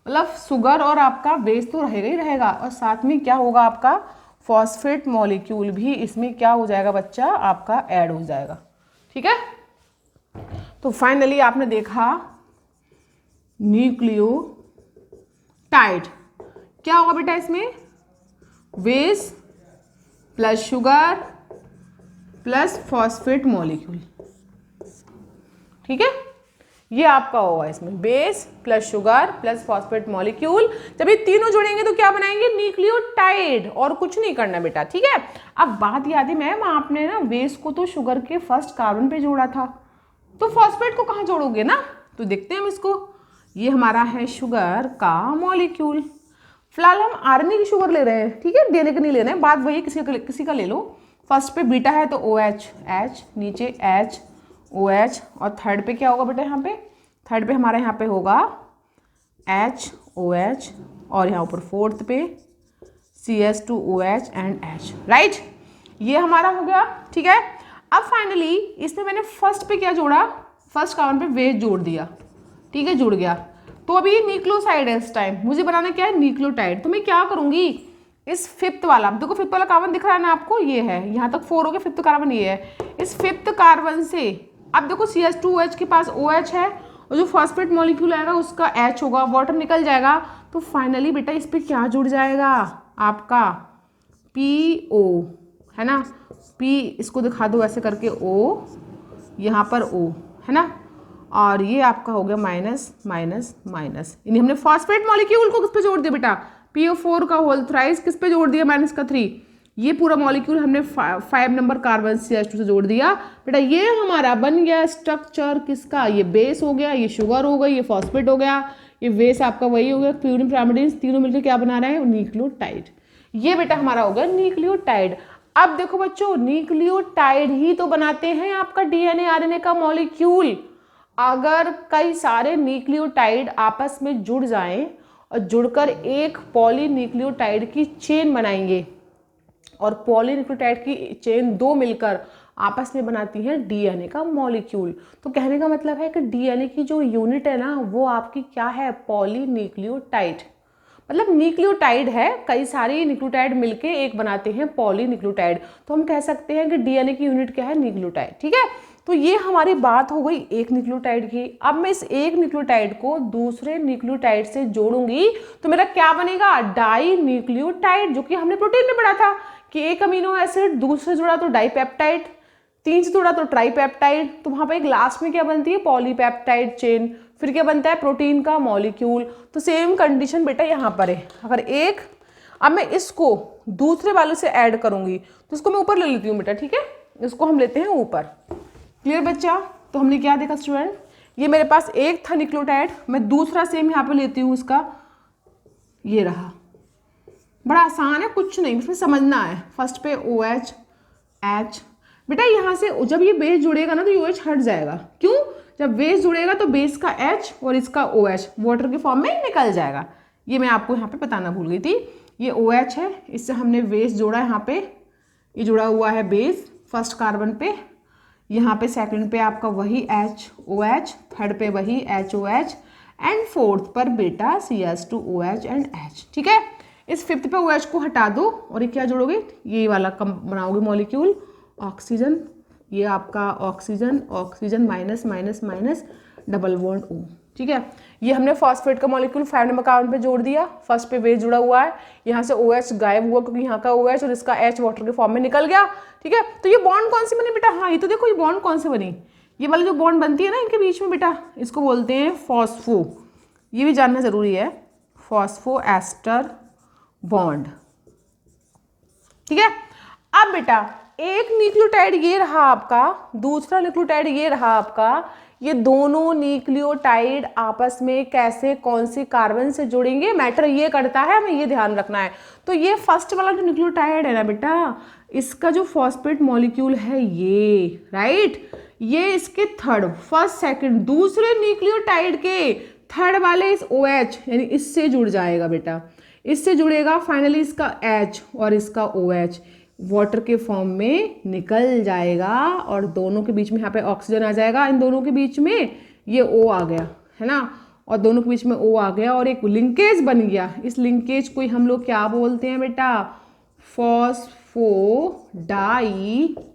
मतलब शुगर और आपका बेस तो रहेगा ही रहेगा, और साथ में क्या होगा, आपका फॉस्फेट मॉलिक्यूल भी इसमें क्या हो जाएगा बच्चा, आपका ऐड हो जाएगा, ठीक है। तो फाइनली आपने देखा न्यूक्लियोटाइड क्या होगा बेटा, इसमें base plus sugar plus phosphate molecule, ठीक है, ये आपका होगा इसमें base plus sugar plus phosphate molecule. जब ये तीनों जुड़ेंगे तो क्या बनाएंगे, न्यूक्लियोटाइड, और कुछ नहीं करना बेटा, ठीक है। अब बात याद है मैम, आपने ना बेस को तो शुगर के फर्स्ट कार्बन पे जोड़ा था, तो फॉस्फेट को कहाँ जोड़ोगे ना, तो देखते हैं हम इसको। ये हमारा है शुगर का मॉलिक्यूल। फिलहाल हम आरएनए की शुगर ले रहे हैं, ठीक है, डीएनए का नहीं ले रहे हैं, बात वही किसी का ले लो। फर्स्ट पे बीटा है तो OH, H नीचे H OH, और थर्ड पे क्या होगा बेटा, यहाँ पे थर्ड पे हमारे यहाँ पे होगा H OH, और यहाँ ऊपर फोर्थ पे CS2OH एंड H, राइट। ये हमारा हो गया, ठीक है। अब फाइनली इसमें मैंने फर्स्ट पे क्या जोड़ा, फर्स्ट कार्बन पे वेज जोड़ दिया, ठीक है, जुड़ गया। तो अभी ये न्यूक्लियोसाइड है, इस टाइम मुझे बनाना क्या है, न्यूक्लियोटाइड। तो मैं क्या करूंगी, इस फिफ्थ वाला, देखो फिफ्थ वाला कार्बन दिख रहा है ना आपको, ये है, यहाँ तक 4 हो गया, फिफ्थ कार्बन ये है। इस फिफ्थ कार्बन से अब देखो CS2OH के पास OH है, और जो फॉस्फेट मॉलिक्यूल आएगा उसका H होगा, वाटर निकल जाएगा, तो फाइनली बेटा इस पर क्या जुड़ जाएगा, आपका PO, है ना, P इसको दिखा दो ऐसे करके O, यहाँ पर O, है ना, और ये आपका हो गया माइनस माइनस माइनस। यानी हमने फॉस्फेट मॉलिक्यूल को किस पे जोड़ दिया बेटा, PO4 का होल थ्राइस किस पे जोड़ दिया, -3। ये पूरा मॉलिक्यूल हमने 5 नंबर कार्बन CH2 से जोड़ दिया बेटा। ये हमारा बन गया स्ट्रक्चर किसका, ये बेस हो गया, ये शुगर हो गई, ये फॉस्फेट हो गया, ये बेस आपका वही हो गया, प्यूरिन पिरामिडीन, तीनों मिलकर क्या बना रहे हैं, न्यूक्लियोटाइड। ये बेटा हमारा हो गया न्यूक्लियोटाइड। अब देखो बच्चों, न्यूक्लियोटाइड ही तो बनाते हैं आपका DNA RNA का मॉलिक्यूल। अगर कई सारे न्यूक्लियोटाइड आपस में जुड़ जाएं और जुड़कर एक पॉलीन्यूक्लियोटाइड की चेन बनाएंगे, और पॉलीन्यूक्लियोटाइड की चेन 2 मिलकर आपस में बनाती हैं DNA का मॉलिक्यूल। तो कहने का मतलब है कि DNA की जो यूनिट है ना, वो आपकी क्या है, पॉलीन्यूक्लियोटाइड। मतलब न्यूक्लियोटाइड है, कई सारे न्यूक्लियोटाइड मिलके एक बनाते हैं पॉलीन्यूक्लियोटाइड। तो हम कह सकते हैं कि DNA की यूनिट क्या है, न्यूक्लियोटाइड, ठीक है। तो ये हमारी बात हो गई एक न्यूक्लियोटाइड की। अब मैं इस एक न्यूक्लियोटाइड को दूसरे न्यूक्लियोटाइड से जोड़ूंगी तो मेरा क्या बनेगा, डाई न्यूक्लियोटाइड, जो कि हमने प्रोटीन में पढ़ा था कि एक अमीनो एसिड दूसरे जुड़ा तो डाईपेप्टाइड, 3 से जुड़ा तो ट्राईपेप्टाइड, तो वहां पर एक लास्ट में क्या बनती है, पॉलीपेप्टाइड चेन, फिर क्या बनता है, प्रोटीन का मॉलिक्यूल। तो सेम कंडीशन बेटा यहाँ पर है। अगर एक, अब मैं इसको दूसरे वाले से ऐड करूंगी तो इसको मैं ऊपर ले लेती हूँ बेटा, ठीक है, इसको हम लेते हैं ऊपर। क्लियर बच्चा। तो हमने क्या देखा स्टूडेंट, ये मेरे पास एक था न्यूक्लियोटाइड, मैं दूसरा सेम यहाँ पे लेती हूँ, इसका ये रहा। बड़ा आसान है, कुछ नहीं, इसमें समझना है। फर्स्ट पे OH H, बेटा यहाँ से जब ये बेस जुड़ेगा ना तो OH हट जाएगा। क्यों, जब बेस जुड़ेगा तो बेस का H और इसका OH वाटर के फॉर्म में निकल जाएगा। ये मैं आपको यहाँ पे बताना भूल गई थी। ये OH है, इससे हमने बेस जोड़ा, यहाँ पे ये जुड़ा हुआ है बेस फर्स्ट कार्बन पे, यहाँ पे सेकंड पे आपका वही HOH, थर्ड पे वही HOH, एंड फोर्थ पर बेटा CS2OH एंड H, ठीक है। इस फिफ्थ पे OH को हटा दो और ये क्या जोड़ोगे, ये वाला कम बनाओगे मॉलिक्यूल, ऑक्सीजन, ये आपका oxygen, oxygen minus minus minus, double bond O, ठीक है। ये हमने फॉस्फेट का मॉलिक्यूल 5 नंबर कार्बन पे जोड़ दिया, फर्स्ट पे बेस जुड़ा हुआ है, यहाँ से OH गायब हुआ क्योंकि यहाँ का OH और इसका H वाटर के फॉर्म में निकल गया, ठीक है। तो ये बॉन्ड कौन सी बनी बेटा, हाँ ये तो देखो, ये बॉन्ड कौन सी बनी, ये वाली जो बॉन्ड बनती है ना इनके बीच में बेटा, इसको बोलते हैं फॉस्फो, ये भी जानना जरूरी है, फॉस्फो एस्टर बॉन्ड, ठीक है। अब बेटा एक न्यूक्लियोटाइड ये रहा आपका, दूसरा न्यूक्लियोटाइड ये रहा आपका, ये दोनों न्यूक्लियोटाइड आपस में कैसे, कौन सी कार्बन से जुड़ेंगे, मैटर ये करता है, हमें ये ध्यान रखना है। तो ये फर्स्ट वाला जो न्यूक्लियोटाइड है ना बेटा, इसका जो फॉस्फेट मॉलिक्यूल है ये, राइट, ये इसके थर्ड, फर्स्ट सेकंड, दूसरे न्यूक्लियोटाइड के थर्ड वाले इस OH यानी इससे जुड़ जाएगा बेटा, इससे जुड़ेगा, फाइनली इसका H और इसका OH वाटर के फॉर्म में निकल जाएगा, और दोनों के बीच में यहाँ पे ऑक्सीजन आ जाएगा, इन दोनों के बीच में ये O आ गया, है ना, और दोनों के बीच में O आ गया और एक लिंकेज बन गया। इस लिंकेज को हम लोग क्या बोलते हैं बेटा, फॉस्फोडाई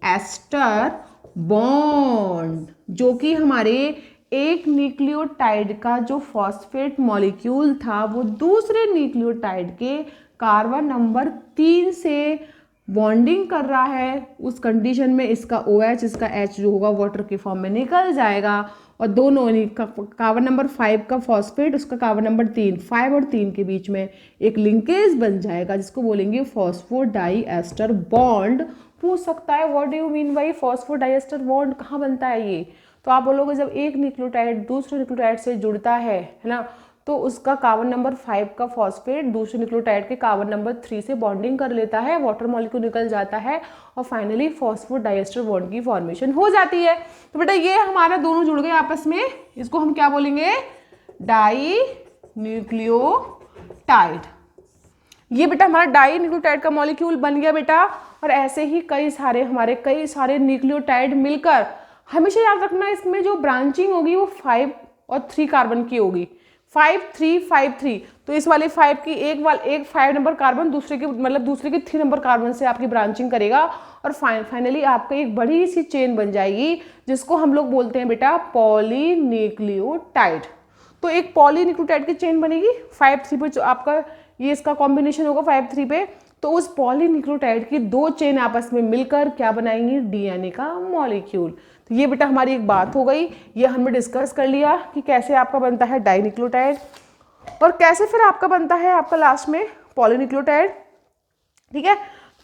एस्टर बॉन्ड, जो कि हमारे एक न्यूक्लियोटाइड का जो फॉस्फेट मॉलिक्यूल था वो दूसरे न्यूक्लियोटाइड के कार्बन नंबर 3 से बॉन्डिंग कर रहा है, उस कंडीशन में इसका OH, इसका H जो होगा वाटर के फॉर्म में निकल जाएगा और दोनों कार्बन नंबर 5 का फॉस्फेट, उसका कार्बन नंबर 3, 5 और 3 के बीच में एक लिंकेज बन जाएगा जिसको बोलेंगे फॉस्फोडाइएस्टर बॉन्ड। पूछ सकता है what do you mean by phosphodiester bond, कहाँ बनता है ये? तो आप बोलोगे जब एक न्यूक्लियोटाइड दूसरे न्यूक्लियोटाइड से जुड़ता है ना, तो उसका कार्बन नंबर 5 का फॉस्फेट दूसरे न्यूक्लियोटाइड के कार्बन नंबर 3 से बॉन्डिंग कर लेता है, वाटर मॉलिक्यूल निकल जाता है और फाइनली फॉस्फोडाइएस्टर बॉन्ड की फॉर्मेशन हो जाती है। तो बेटा ये हमारा दोनों जुड़ गए आपस में, इसको हम क्या बोलेंगे? Dinucleotide. ये बेटा हमारा डाई न्यूक्लियोटाइड का मॉलिक्यूल बन गया बेटा। और ऐसे ही कई सारे न्यूक्लियोटाइड मिलकर, हमेशा याद रखना इसमें जो ब्रांचिंग होगी वो 5 और 3 कार्बन की होगी, 5 3 5 3। तो इस वाले 5 की एक 5 नंबर कार्बन दूसरे के 3 नंबर कार्बन से आपकी ब्रांचिंग करेगा और फाइनली आपका एक बड़ी सी चेन बन जाएगी जिसको हम लोग बोलते हैं बेटा पॉलीन्यूक्लियोटाइड। तो एक पॉलीन्यूक्लियोटाइड की चेन बनेगी 5 3 पे, जो आपका ये इसका कॉम्बिनेशन होगा 5 3 पे। तो उस पॉलीन्यूक्लियोटाइड की 2 चेन आपस में मिलकर क्या बनाएंगी? DNA का मॉलिक्यूल। तो ये बेटा हमारी एक बात हो गई, ये हमने डिस्कस कर लिया कि कैसे आपका बनता है डाइन्यूक्लियोटाइड और कैसे फिर आपका बनता है आपका लास्ट में पॉलीन्यूक्लियोटाइड। ठीक है,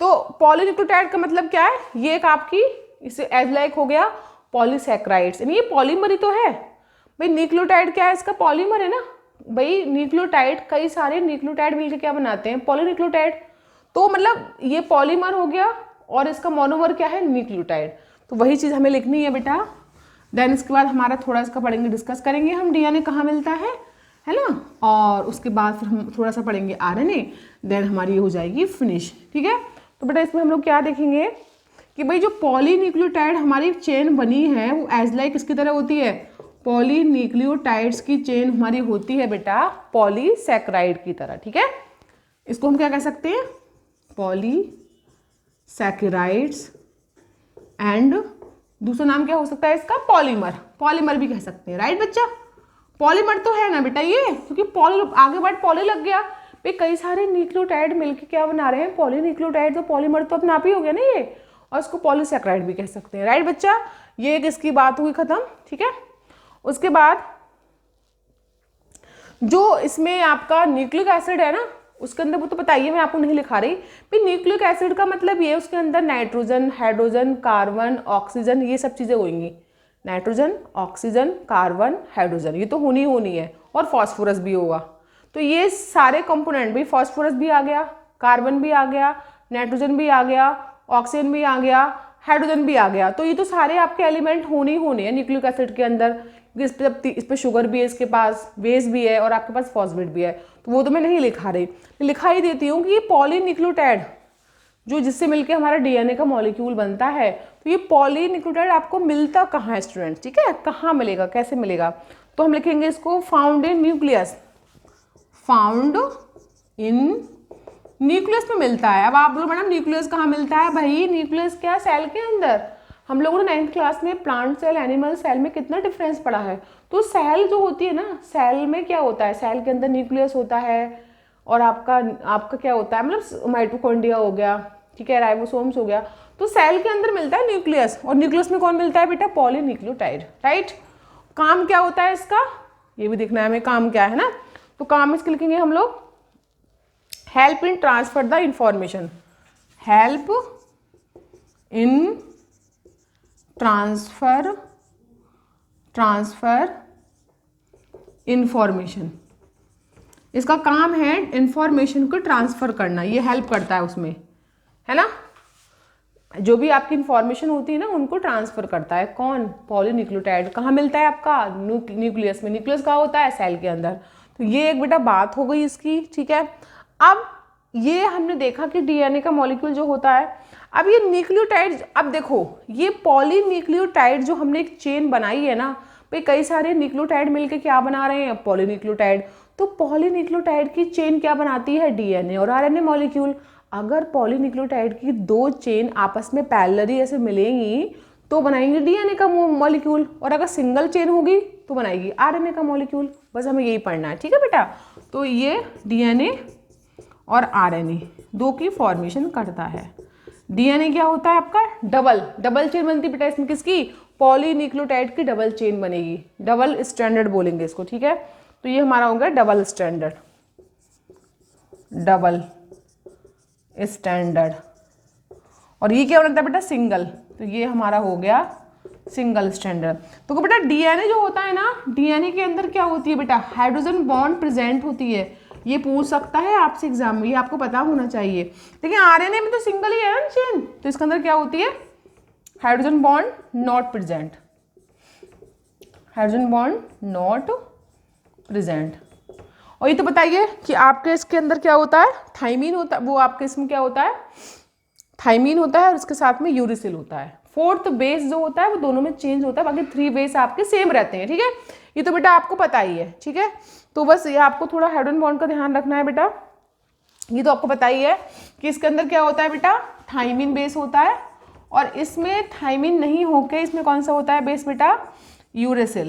तो पॉलीन्यूक्लियोटाइड का मतलब क्या है? ये एक आपकी इसे एज लाइक हो गया पॉलीसैकेराइड्स, यानी ये पॉलीमर ही तो है भाई। न्यूक्लियोटाइड क्या है? इसका पॉलीमर है ना भाई। न्यूक्लियोटाइड, कई सारे न्यूक्लियोटाइड मिलकर क्या बनाते हैं? पॉलीन्यूक्लियोटाइड। तो मतलब ये पॉलीमर हो गया और इसका मोनोमर क्या है? न्यूक्लियोटाइड। तो वही चीज़ हमें लिखनी है बेटा। देन इसके बाद हमारा थोड़ा इसका पढ़ेंगे, डिस्कस करेंगे हम DNA कहाँ मिलता है ना, और उसके बाद फिर हम थोड़ा सा पढ़ेंगे RNA। देन हमारी ये हो जाएगी फिनिश। ठीक है, तो बेटा इसमें हम लोग क्या देखेंगे कि भाई जो पॉलीन्यूक्लियोटाइड हमारी चेन बनी है वो एज लाइक किसकी तरह होती है? पॉलीन्यूक्लियोटाइड्स की चेन हमारी होती है बेटा पॉलीसैकेराइड की तरह। ठीक है, इसको हम क्या कह सकते हैं? पॉलीसैकेराइड्स। एंड दूसरा नाम क्या हो सकता है इसका? पॉलीमर। पॉलीमर भी कह सकते हैं, राइट बच्चा? पॉलीमर तो है ना बेटा ये, क्योंकि आगे बढ़ पॉली लग गया भाई। कई सारे न्यूक्लियोटाइड मिलके क्या बना रहे हैं? पॉलीन्यूक्लियोटाइड। तो पॉलीमर तो अपने आप ही हो गया ना ये, और इसको पॉलीसैकेराइड भी कह सकते हैं, राइट बच्चा? ये एक इसकी बात हुई खत्म। ठीक है, उसके बाद जो इसमें आपका न्यूक्लिक एसिड है ना, उसके अंदर वो तो बताइए, मैं आपको नहीं लिखा रही भाई। न्यूक्लिक एसिड का मतलब ये उसके अंदर नाइट्रोजन, हाइड्रोजन, कार्बन, ऑक्सीजन, ये सब चीज़ें होंगी। नाइट्रोजन, ऑक्सीजन, कार्बन, हाइड्रोजन, ये तो होनी है, और फॉस्फोरस भी होगा। तो ये सारे कंपोनेंट भी, फॉस्फोरस भी आ गया, कार्बन भी आ गया, नाइट्रोजन भी आ गया, ऑक्सीजन भी आ गया, हाइड्रोजन भी आ गया। तो ये तो सारे आपके एलिमेंट होने है न्यूक्लिक एसिड के अंदर। इस पे शुगर भी है, इसके पास बेस भी है और आपके पास फॉस्फेट भी है। तो वो तो मैं नहीं लिखा रही, लिखा ही देती हूँ कि ये पॉलीन्यूक्लियोटाइड जो जिससे मिलके हमारा DNA का मॉलिक्यूल बनता है, तो ये पॉलीन्यूक्लियोटाइड आपको मिलता कहाँ है स्टूडेंट्स? ठीक है, कहाँ मिलेगा, कैसे मिलेगा? तो हम लिखेंगे इसको found in nucleus. Found in nucleus में मिलता है। अब आप बोलो मैडम न्यूक्लियस कहाँ मिलता है? भाई न्यूक्लियस क्या? सेल के अंदर। हम लोगों ने 9th क्लास में प्लांट सेल, एनिमल सेल में कितना डिफरेंस पढ़ा है। तो सेल जो होती है ना, सेल में क्या होता है? सेल के अंदर न्यूक्लियस होता है और आपका क्या होता है? मतलब माइटोकॉन्ड्रिया हो गया, ठीक है, राइबोसोम्स हो गया। तो सेल के अंदर मिलता है न्यूक्लियस, और न्यूक्लियस में कौन मिलता है बेटा? Polynucleotide, right? काम क्या होता है इसका? ये भी देखना है हमें, काम क्या है ना। तो काम इसके लिखेंगे हम लोग help in transfer the information. Help in transfer information. इसका काम है इंफॉर्मेशन को ट्रांसफर करना, ये हेल्प करता है उसमें, है ना। जो भी आपकी इंफॉर्मेशन होती है ना, उनको ट्रांसफर करता है कौन? पॉलीन्यूक्लियोटाइड। कहाँ मिलता है आपका? न्यूक्लियस में। न्यूक्लियस कहाँ होता है? सेल के अंदर। तो ये एक बेटा बात हो गई इसकी। ठीक है, अब ये हमने देखा कि DNA का मॉलिक्यूल जो होता है, अब ये न्यूक्लियोटाइड, अब देखो ये पॉलीन्यूक्लियोटाइड जो हमने एक चेन बनाई है ना भाई, कई सारे न्यूक्लियोटाइड मिलके क्या बना रहे हैं? पॉलीन्यूक्लियोटाइड। तो पॉलीन्यूक्लियोटाइड की चेन क्या बनाती है? DNA और RNA मॉलिक्यूल। अगर पॉलीन्यूक्लियोटाइड की 2 चेन आपस में पैरेलली ऐसे मिलेंगी तो बनाएंगे DNA का मॉलिक्यूल, और अगर सिंगल चेन होगी तो बनाएगी RNA का मॉलिक्यूल। बस हमें यही पढ़ना है, ठीक है बेटा। तो ये DNA और RNA 2 की फॉर्मेशन करता है। डीएनए क्या होता है आपका? डबल चेन बनती है बेटा इसमें, किसकी? पॉलीन्यूक्लियोटाइड की डबल चेन बनेगी, डबल स्टैंडर्ड बोलेंगे इसको, ठीक है। तो ये हमारा हो गया डबल स्टैंडर्ड, और ये क्या बनता है बेटा? सिंगल। तो ये हमारा हो गया सिंगल स्टैंडर्ड। तो बेटा डीएनए जो होता है ना, डीएनए के अंदर क्या होती है बेटा? हाइड्रोजन बॉन्ड प्रेजेंट होती है। ये पूछ सकता है आपसे एग्जाम में, ये आपको पता होना चाहिए। लेकिन आरएनए में तो सिंगल ही है ना चेन, तो इसके अंदर क्या होती है? Hydrogen bond not present, hydrogen bond not present. और ये तो बताइए कि आपके इसके अंदर क्या होता है? थाइमीन होता है, वो आपके इसमें क्या होता है? थाइमीन होता है, और इसके साथ में यूरिसिल होता है। फोर्थ बेस जो होता है वो दोनों में चेंज होता है, बाकी 3 बेस आपके सेम रहते हैं, ठीक है। ये तो बेटा आपको पता ही है, ठीक है। तो बस ये आपको थोड़ा हाइड्रोजन बॉन्ड का ध्यान रखना है बेटा। ये तो आपको पता ही है कि इसके अंदर क्या होता है बेटा? थाइमीन बेस होता है, और इसमें थाइमीन नहीं होके इसमें कौन सा होता है बेस बेटा? यूरेसिल,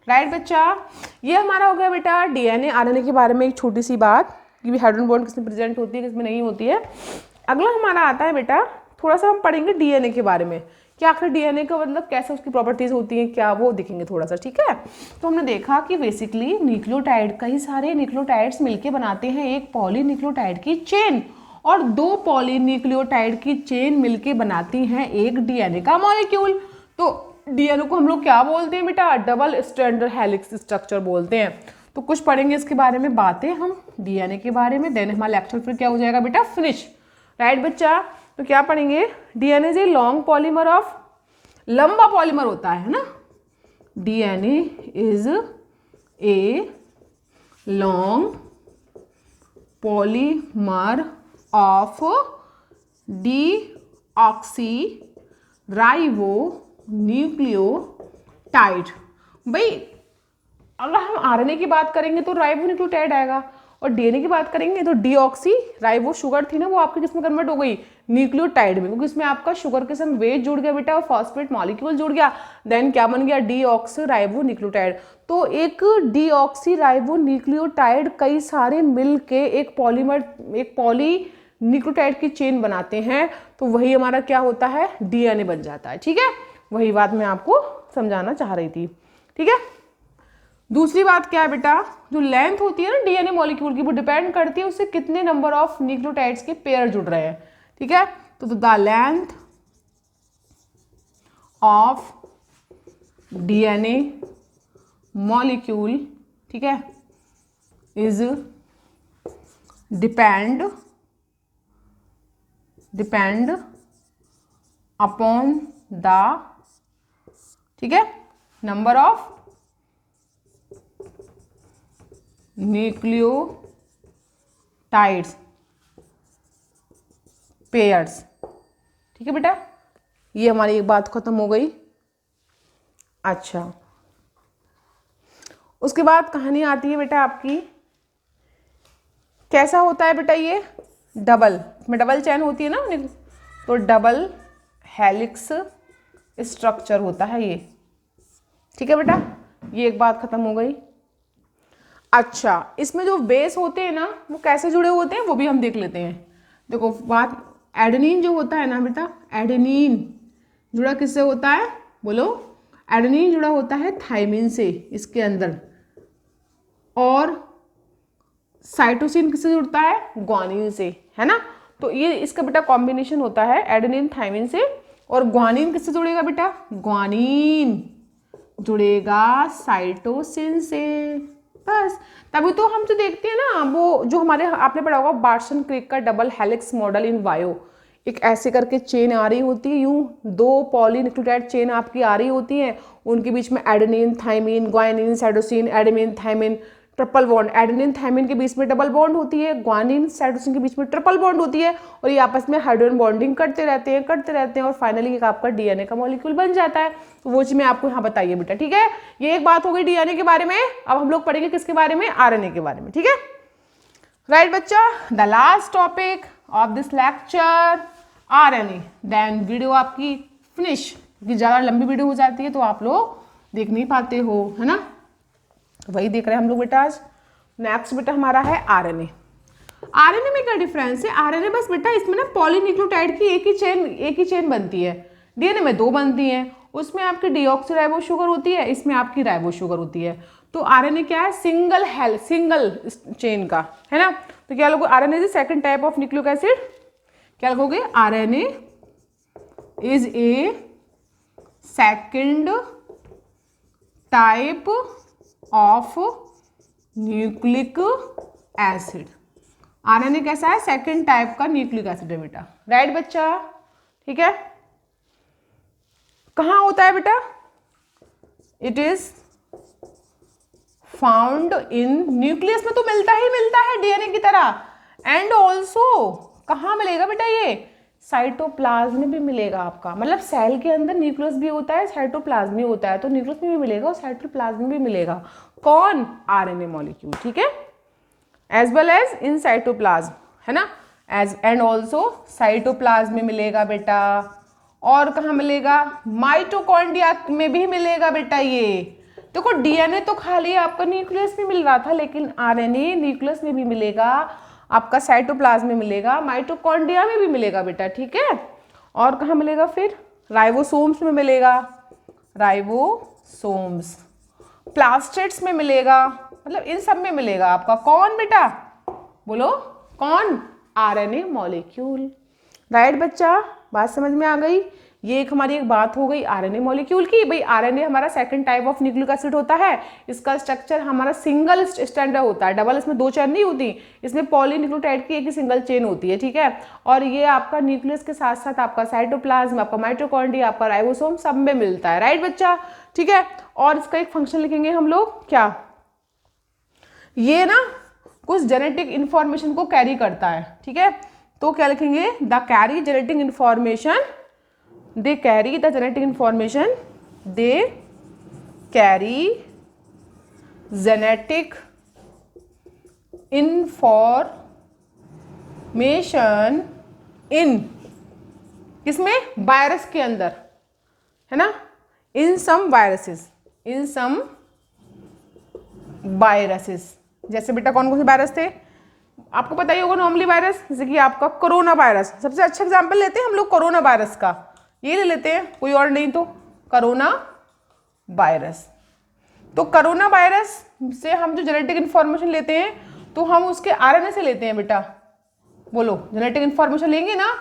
राइट बच्चा। ये हमारा हो गया बेटा डीएनए आरएनए के बारे में एक छोटी सी बात कि हाइड्रोजन बॉन्ड किसमें प्रेजेंट होती है, किसमें नहीं होती है। अगला हमारा आता है बेटा, थोड़ा सा हम पढ़ेंगे डीएनए के बारे में, कि आखिर डीएनए का मतलब कैसे उसकी प्रॉपर्टीज होती हैं, क्या वो देखेंगे थोड़ा सा, ठीक है। तो हमने देखा कि बेसिकली न्यूक्लियोटाइड, कई सारे न्यूक्लियोटाइड्स मिलके बनाते हैं एक पॉलीन्यूक्लियोटाइड की चेन, और 2 पॉलीन्यूक्लियोटाइड की चेन मिलके बनाती हैं एक डीएनए का मॉलिक्यूल। तो डीएनए को हम लोग क्या बोलते हैं बेटा? डबल स्ट्रैंडर्ड हेलिक्स स्ट्रक्चर बोलते हैं। तो कुछ पढ़ेंगे इसके बारे में बातें हम डीएनए के बारे में, देन हमारा लेक्चर फिर क्या हो जाएगा बेटा? फिनिश, राइट बच्चा। तो क्या पढ़ेंगे? DNA is a long polymer of, लंबा पॉलीमर होता है ना। DNA is a long polymer of deoxy ribo nucleotide. भाई अगर हम आरएनए की बात करेंगे तो राइबो न्यूक्लियोटाइड आएगा, और डीएनए की बात करेंगे तो डीऑक्सी राइबो शुगर थी ना, वो आपके किसमें कन्वर्ट हो गई? न्यूक्लियोटाइड में, क्योंकि इसमें आपका शुगर के संग वेट जुड़ गया बेटा, और फॉस्फेट मॉलिक्यूल जुड़ गया, देन क्या बन गया? Deoxy ribo nucleotide. तो एक डीऑक्सी राइबो न्यूक्लियोटाइड कई सारे मिल के एक पॉलीमर, एक पॉली न्यूक्लियोटाइड की चेन बनाते हैं, तो वही हमारा क्या होता है? डीएनए बन जाता है, ठीक है। वही बात मैं आपको समझाना चाह रही थी, ठीक है। दूसरी बात क्या है बेटा? जो लेंथ होती है ना डीएनए मॉलिक्यूल की, वो डिपेंड करती है उससे कितने नंबर ऑफ न्यूक्लियोटाइड्स के पेयर जुड़ रहे हैं, ठीक है। तो the length of DNA molecule, ठीक है, इज डिपेंड अपॉन द, ठीक है, नंबर ऑफ न्यूक्लियोटाइड्स पेयर्स, ठीक है बेटा। ये हमारी एक बात खत्म हो गई। अच्छा, उसके बाद कहानी आती है बेटा आपकी, कैसा होता है बेटा? ये डबल में डबल चैन होती है ना, तो डबल हेलिक्स स्ट्रक्चर होता है ये, ठीक है बेटा। ये एक बात खत्म हो गई। अच्छा, इसमें जो बेस होते हैं ना, वो कैसे जुड़े होते हैं वो भी हम देख लेते हैं। देखो बात, एडेनिन जो होता है ना बेटा, एडेनिन जुड़ा किससे होता है? बोलो। एडेनिन जुड़ा होता है थाइमिन से इसके अंदर, और साइटोसिन किससे जुड़ता है? ग्वानिन से, है ना। तो ये इसका बेटा कॉम्बिनेशन होता है एडेनिन थाइमिन से, और ग्वानिन किससे जुड़ेगा बेटा? ग्वानिन जुड़ेगा साइटोसिन से, बस। तभी तो हम जो देखते हैं ना, वो जो हमारे आपने पढ़ा होगा बार्सन क्रिक का डबल हेलिक्स मॉडल इन वायो, एक ऐसे करके चेन आ रही होती है, यूं 2 पॉलीन्यूक्लियोटाइड चेन आपकी आ रही होती है, उनके बीच में adenine thymine guanine cytosine adenine thymine triple bond, adenine thymine के बीच में डबल बॉन्ड होती है, ग्वानिन साइटोसिन के बीच में ट्रिपल बॉन्ड होती है, और ये आपस में हाइड्रोजन बॉन्डिंग करते रहते हैं, और फाइनली एक आपका डीएनए का मॉलिक्यूल बन जाता है। तो वो चीज मैं आपको यहाँ बताइए बेटा, ठीक है। ये एक बात हो गई डीएनए के बारे में। अब हम लोग पढ़ेंगे किसके बारे में? आरएनए के बारे में, ठीक है, राइट बच्चा। The last topic of this lecture RNA, then video आपकी फिनिश, क्योंकि ज़्यादा लंबी वीडियो हो जाती है तो आप लोग देख नहीं पाते हो, है ना। वही देख रहे हैं हम लोग बेटा आज। नेक्स्ट बेटा हमारा है आरएनए। आरएनए में क्या डिफरेंस है? आरएनए बस बेटा इसमें ना पॉलीन्यूक्लियोटाइड की एक ही चेन बनती है, डीएनए में 2 बनती हैं, उसमें आपकी डीऑक्सीराइबो शुगर होती है, इसमें आपकी राइबो शुगर होती है। तो आरएनए क्या है? सिंगल चेन का, है ना। तो क्या लोगे? RNA is second type of nucleic acid. क्या लिखोगे? RNA is a second type of nucleic acid. RNA कैसा है? सेकंड टाइप का न्यूक्लिक एसिड है बेटा, राइट बच्चा, ठीक है। कहाँ होता है बेटा? It is found in nucleus में तो मिलता है डीएनए की तरह, एंड ऑल्सो कहाँ मिलेगा बेटा? ये साइटोप्लाज्म में भी मिलेगा आपका, मतलब सेल के अंदर न्यूक्लियस भी होता है, साइटोप्लाज्म भी होता है, तो न्यूक्लियस में भी मिलेगा और साइटोप्लाज्म में भी मिलेगा। कौन? आरएनए मॉलिक्यूल, ठीक है, as well as in cytoplasm, है ना, एज एंड ऑल्सो साइटोप्लाज्म में मिलेगा बेटा। और कहाँ मिलेगा? माइटोकॉन्ड्रिया में भी मिलेगा बेटा। ये देखो डीएनए तो खाली आपका न्यूक्लियस में मिल रहा था, लेकिन आरएनए न्यूक्लियस में भी मिलेगा, आपका साइटोप्लाज्म में मिलेगा, माइटोकॉन्ड्रिया में भी मिलेगा बेटा, ठीक है। और कहाँ मिलेगा फिर? राइबोसोम्स में मिलेगा, राइबोसोम्स, प्लास्टेड्स में मिलेगा, मतलब इन सब में मिलेगा आपका। कौन बेटा? बोलो कौन? आरएनए मॉलिक्यूल, राइट बच्चा, बात समझ में आ गई। ये एक हमारी एक बात हो गई आरएनए मॉलिक्यूल की। भाई आरएनए हमारा second type of nucleic acid होता है, इसका स्ट्रक्चर हमारा सिंगल स्ट्रैंड होता है, डबल, इसमें 2 चेन नहीं होती, इसमें पॉलीन्यूक्लियोटाइड की एक ही सिंगल चेन होती है, ठीक है। और ये आपका न्यूक्लियस के साथ साथ आपका साइटोप्लाज्म, आपका माइटोकॉन्ड्रिया, आपका राइबोसोम सब में मिलता है, राइट बच्चा, ठीक है। और इसका एक फंक्शन लिखेंगे हम लोग, क्या? ये ना कुछ जेनेटिक इंफॉर्मेशन को कैरी करता है, ठीक है। तो क्या लिखेंगे? The carry genetic information, they carry the genetic information, they carry genetic information in, किसमें? वायरस के अंदर, है ना, इन सम वायरसेस, इन सम वायरसेस। जैसे बेटा कौन कौन से वायरस थे आपको पता ही होगा, नॉर्मली वायरस, जैसे कि आपका कोरोना वायरस, सबसे अच्छा एग्जांपल लेते हैं हम लोग कोरोना वायरस का, ये ले लेते हैं, कोई और नहीं तो कोरोना वायरस। तो कोरोना वायरस से हम जो जेनेटिक इंफॉर्मेशन लेते हैं तो हम उसके आरएनए से लेते हैं बेटा, बोलो जेनेटिक इंफॉर्मेशन लेंगे ना।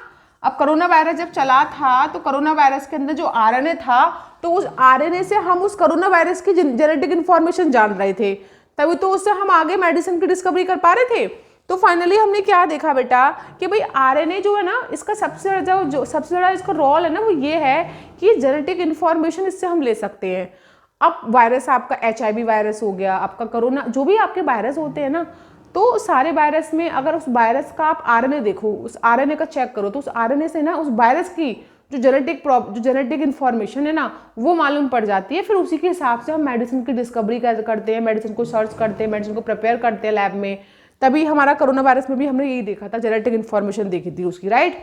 अब कोरोना वायरस जब चला था तो कोरोना वायरस के अंदर जो आरएनए था, तो उस आरएनए से हम उस कोरोना वायरस की जेनेटिक इंफॉर्मेशन जान रहे थे, तभी तो उससे हम आगे मेडिसिन की डिस्कवरी कर पा रहे थे। तो फाइनली हमने क्या देखा बेटा कि भाई आरएनए जो है ना, इसका सबसे ज़्यादा इसका रोल है ना, वो ये है कि जेनेटिक इंफॉर्मेशन इससे हम ले सकते हैं। अब वायरस आपका HIV वायरस हो गया, आपका कोरोना, जो भी आपके वायरस होते हैं ना, तो सारे वायरस में अगर उस वायरस का आप आरएनए देखो, उस आरएनए का चेक करो, तो उस आरएनए से ना उस वायरस की जो जेनेटिक इंफॉर्मेशन है ना, वो मालूम पड़ जाती है। फिर उसी के हिसाब से हम मेडिसिन की डिस्कवरी करते हैं, मेडिसिन को सर्च करते हैं, मेडिसिन को प्रिपेयर करते हैं लैब में। तभी हमारा कोरोना वायरस में भी हमने यही देखा था, जेनेटिक इन्फॉर्मेशन देखी थी उसकी, राइट।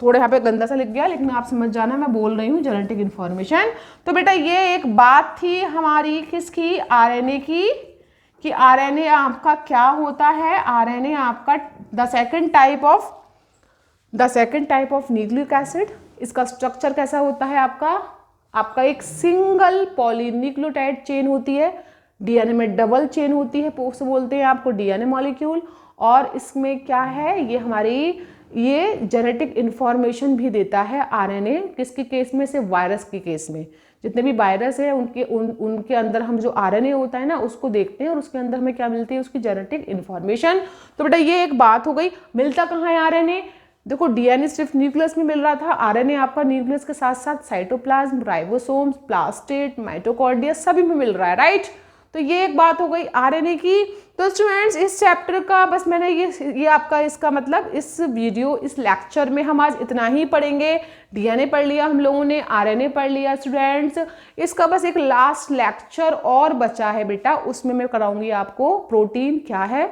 थोड़े यहाँ पे गंदा सा लिख गया, लेकिन आप समझ जाना मैं बोल रही हूँ जेनेटिक इन्फॉर्मेशन। तो बेटा ये एक बात थी हमारी किसकी? आरएनए की, कि आरएनए आपका क्या होता है? आरएनए आपका the second type of nucleic acid. इसका स्ट्रक्चर कैसा होता है? आपका एक सिंगल पॉलीन्यूक्लियोटाइड चेन होती है, डीएनए में डबल चेन होती है, उसे बोलते हैं आपको डीएनए मॉलिक्यूल। और इसमें क्या है? ये हमारी ये जेनेटिक इन्फॉर्मेशन भी देता है आरएनए, किसके केस में? से वायरस के केस में। जितने भी वायरस है उनके अंदर हम जो आरएनए होता है ना, उसको देखते हैं और उसके अंदर हमें क्या मिलती है? उसकी जेनेटिक इन्फॉर्मेशन। तो बेटा ये एक बात हो गई। मिलता कहाँ है आरएनए? देखो डीएनए सिर्फ न्यूक्लियस में मिल रहा था, आरएनए आपका न्यूक्लियस के साथ साथ साइटोप्लाज्म, राइबोसोम्स, प्लास्टेड, माइटोकॉन्ड्रिया सभी में मिल रहा है, राइट। तो ये एक बात हो गई आरएनए की। तो स्टूडेंट्स इस चैप्टर का बस मैंने ये आपका इसका मतलब इस लेक्चर में हम आज इतना ही पढ़ेंगे। डीएनए पढ़ लिया हम लोगों ने, आरएनए पढ़ लिया स्टूडेंट्स। इसका बस एक लास्ट लेक्चर और बचा है बेटा, उसमें मैं कराऊंगी आपको प्रोटीन क्या है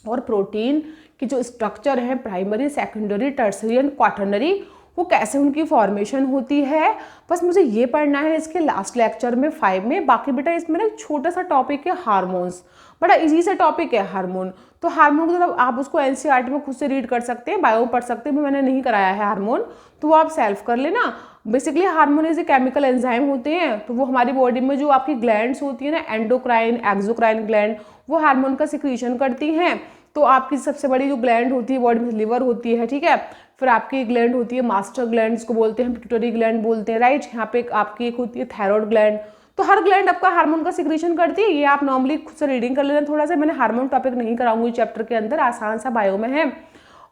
और प्रोटीन की जो स्ट्रक्चर है primary, secondary, tertiary and quaternary, वो कैसे उनकी फॉर्मेशन होती है, बस मुझे ये पढ़ना है इसके लास्ट लेक्चर में 5 में। बाकी बेटा इसमें ना एक छोटा सा टॉपिक है हार्मोन्स, बड़ा इजी सा टॉपिक है हार्मोन। तो हार्मोन को तो आप उसको एनसीईआरटी में खुद से रीड कर सकते हैं, बायो पढ़ सकते हैं, मैंने नहीं कराया है हार्मोन, तो वो आप सेल्फ कर लेना। Basically hormone is chemical enzyme होते हैं, तो वो हमारी बॉडी में जो आपकी ग्लैंड्स होती है ना, एंडोक्राइन एक्सोक्राइन ग्लैंड, वो हार्मोन का सिक्रीशन करती हैं। तो आपकी सबसे बड़ी जो ग्लैंड होती है बॉडी में लिवर होती है, ठीक है। फिर आपकी ग्लैंड होती है मास्टर ग्लैंड, जिसको बोलते हैं पिट्यूटरी ग्लैंड बोलते हैं, राइट। यहाँ पे आपकी एक होती है थायराइड ग्लैंड। तो हर ग्लैंड आपका हार्मोन का सिक्रीशन करती है, ये आप नॉर्मली खुद से रीडिंग कर लेना थोड़ा सा। मैंने हार्मोन टॉपिक नहीं कराऊंगी चैप्टर के अंदर, आसान सा बायो में है।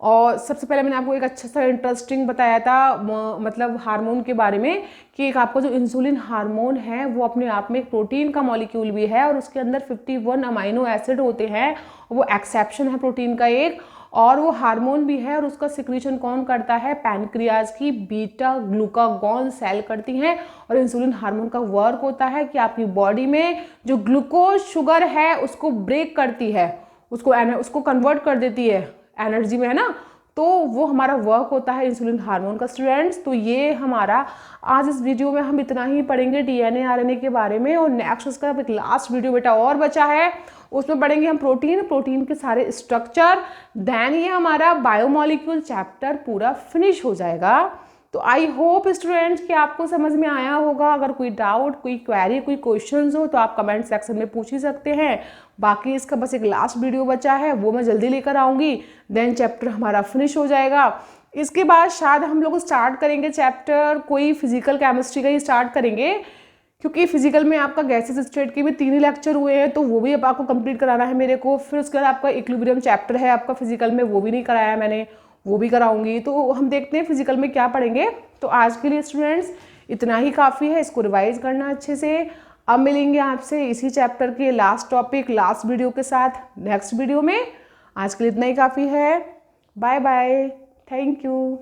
और सबसे पहले मैंने आपको एक अच्छा सा इंटरेस्टिंग बताया था मतलब हार्मोन के बारे में, कि एक आपका जो इंसुलिन हार्मोन है वो अपने आप में एक प्रोटीन का मॉलिक्यूल भी है, और उसके अंदर 51 अमाइनो एसिड होते हैं, वो एक्सेप्शन है प्रोटीन का एक, और वो हार्मोन भी है। और उसका सिक्रीशन कौन करता है, पैनक्रियाज की बीटा ग्लूकागॉन सेल करती हैं। और इंसुलिन हार्मोन का वर्क होता है कि आपकी बॉडी में जो ग्लूकोज शुगर है उसको ब्रेक करती है, उसको कन्वर्ट कर देती है एनर्जी में, है ना। तो वो हमारा वर्क होता है इंसुलिन हार्मोन का स्टूडेंट्स। तो ये हमारा आज इस वीडियो में हम इतना ही पढ़ेंगे डीएनए आरएनए के बारे में। और नेक्स्ट उसका एक लास्ट वीडियो बेटा और बचा है, उसमें पढ़ेंगे हम प्रोटीन के सारे स्ट्रक्चर। देन ये हमारा बायोमॉलिक्यूल चैप्टर पूरा फिनिश हो जाएगा। तो आई होप स्टूडेंट्स कि आपको समझ में आया होगा। अगर कोई डाउट, कोई क्वेरी, कोई क्वेश्चंस हो तो आप कमेंट सेक्शन में पूछ ही सकते हैं। बाकी इसका बस एक लास्ट वीडियो बचा है, वो मैं जल्दी लेकर आऊँगी, देन चैप्टर हमारा फिनिश हो जाएगा। इसके बाद शायद हम लोग स्टार्ट करेंगे चैप्टर कोई फिजिकल केमिस्ट्री का ही स्टार्ट करेंगे, क्योंकि फिजिकल में आपका गैसेस स्टेट के भी 3 ही लेक्चर हुए हैं, तो वो भी अब आपको कंप्लीट कराना है मेरे को। फिर उसके बाद आपका इक्विलिब्रियम चैप्टर है आपका फिजिकल में, वो भी नहीं कराया मैंने, वो भी कराऊंगी। तो हम देखते हैं फिजिकल में क्या पढ़ेंगे। तो आज के लिए स्टूडेंट्स इतना ही काफ़ी है, इसको रिवाइज करना अच्छे से। अब मिलेंगे आपसे इसी चैप्टर के लास्ट टॉपिक लास्ट वीडियो के साथ नेक्स्ट वीडियो में। आज के लिए इतना ही काफ़ी है। Bye bye, thank you.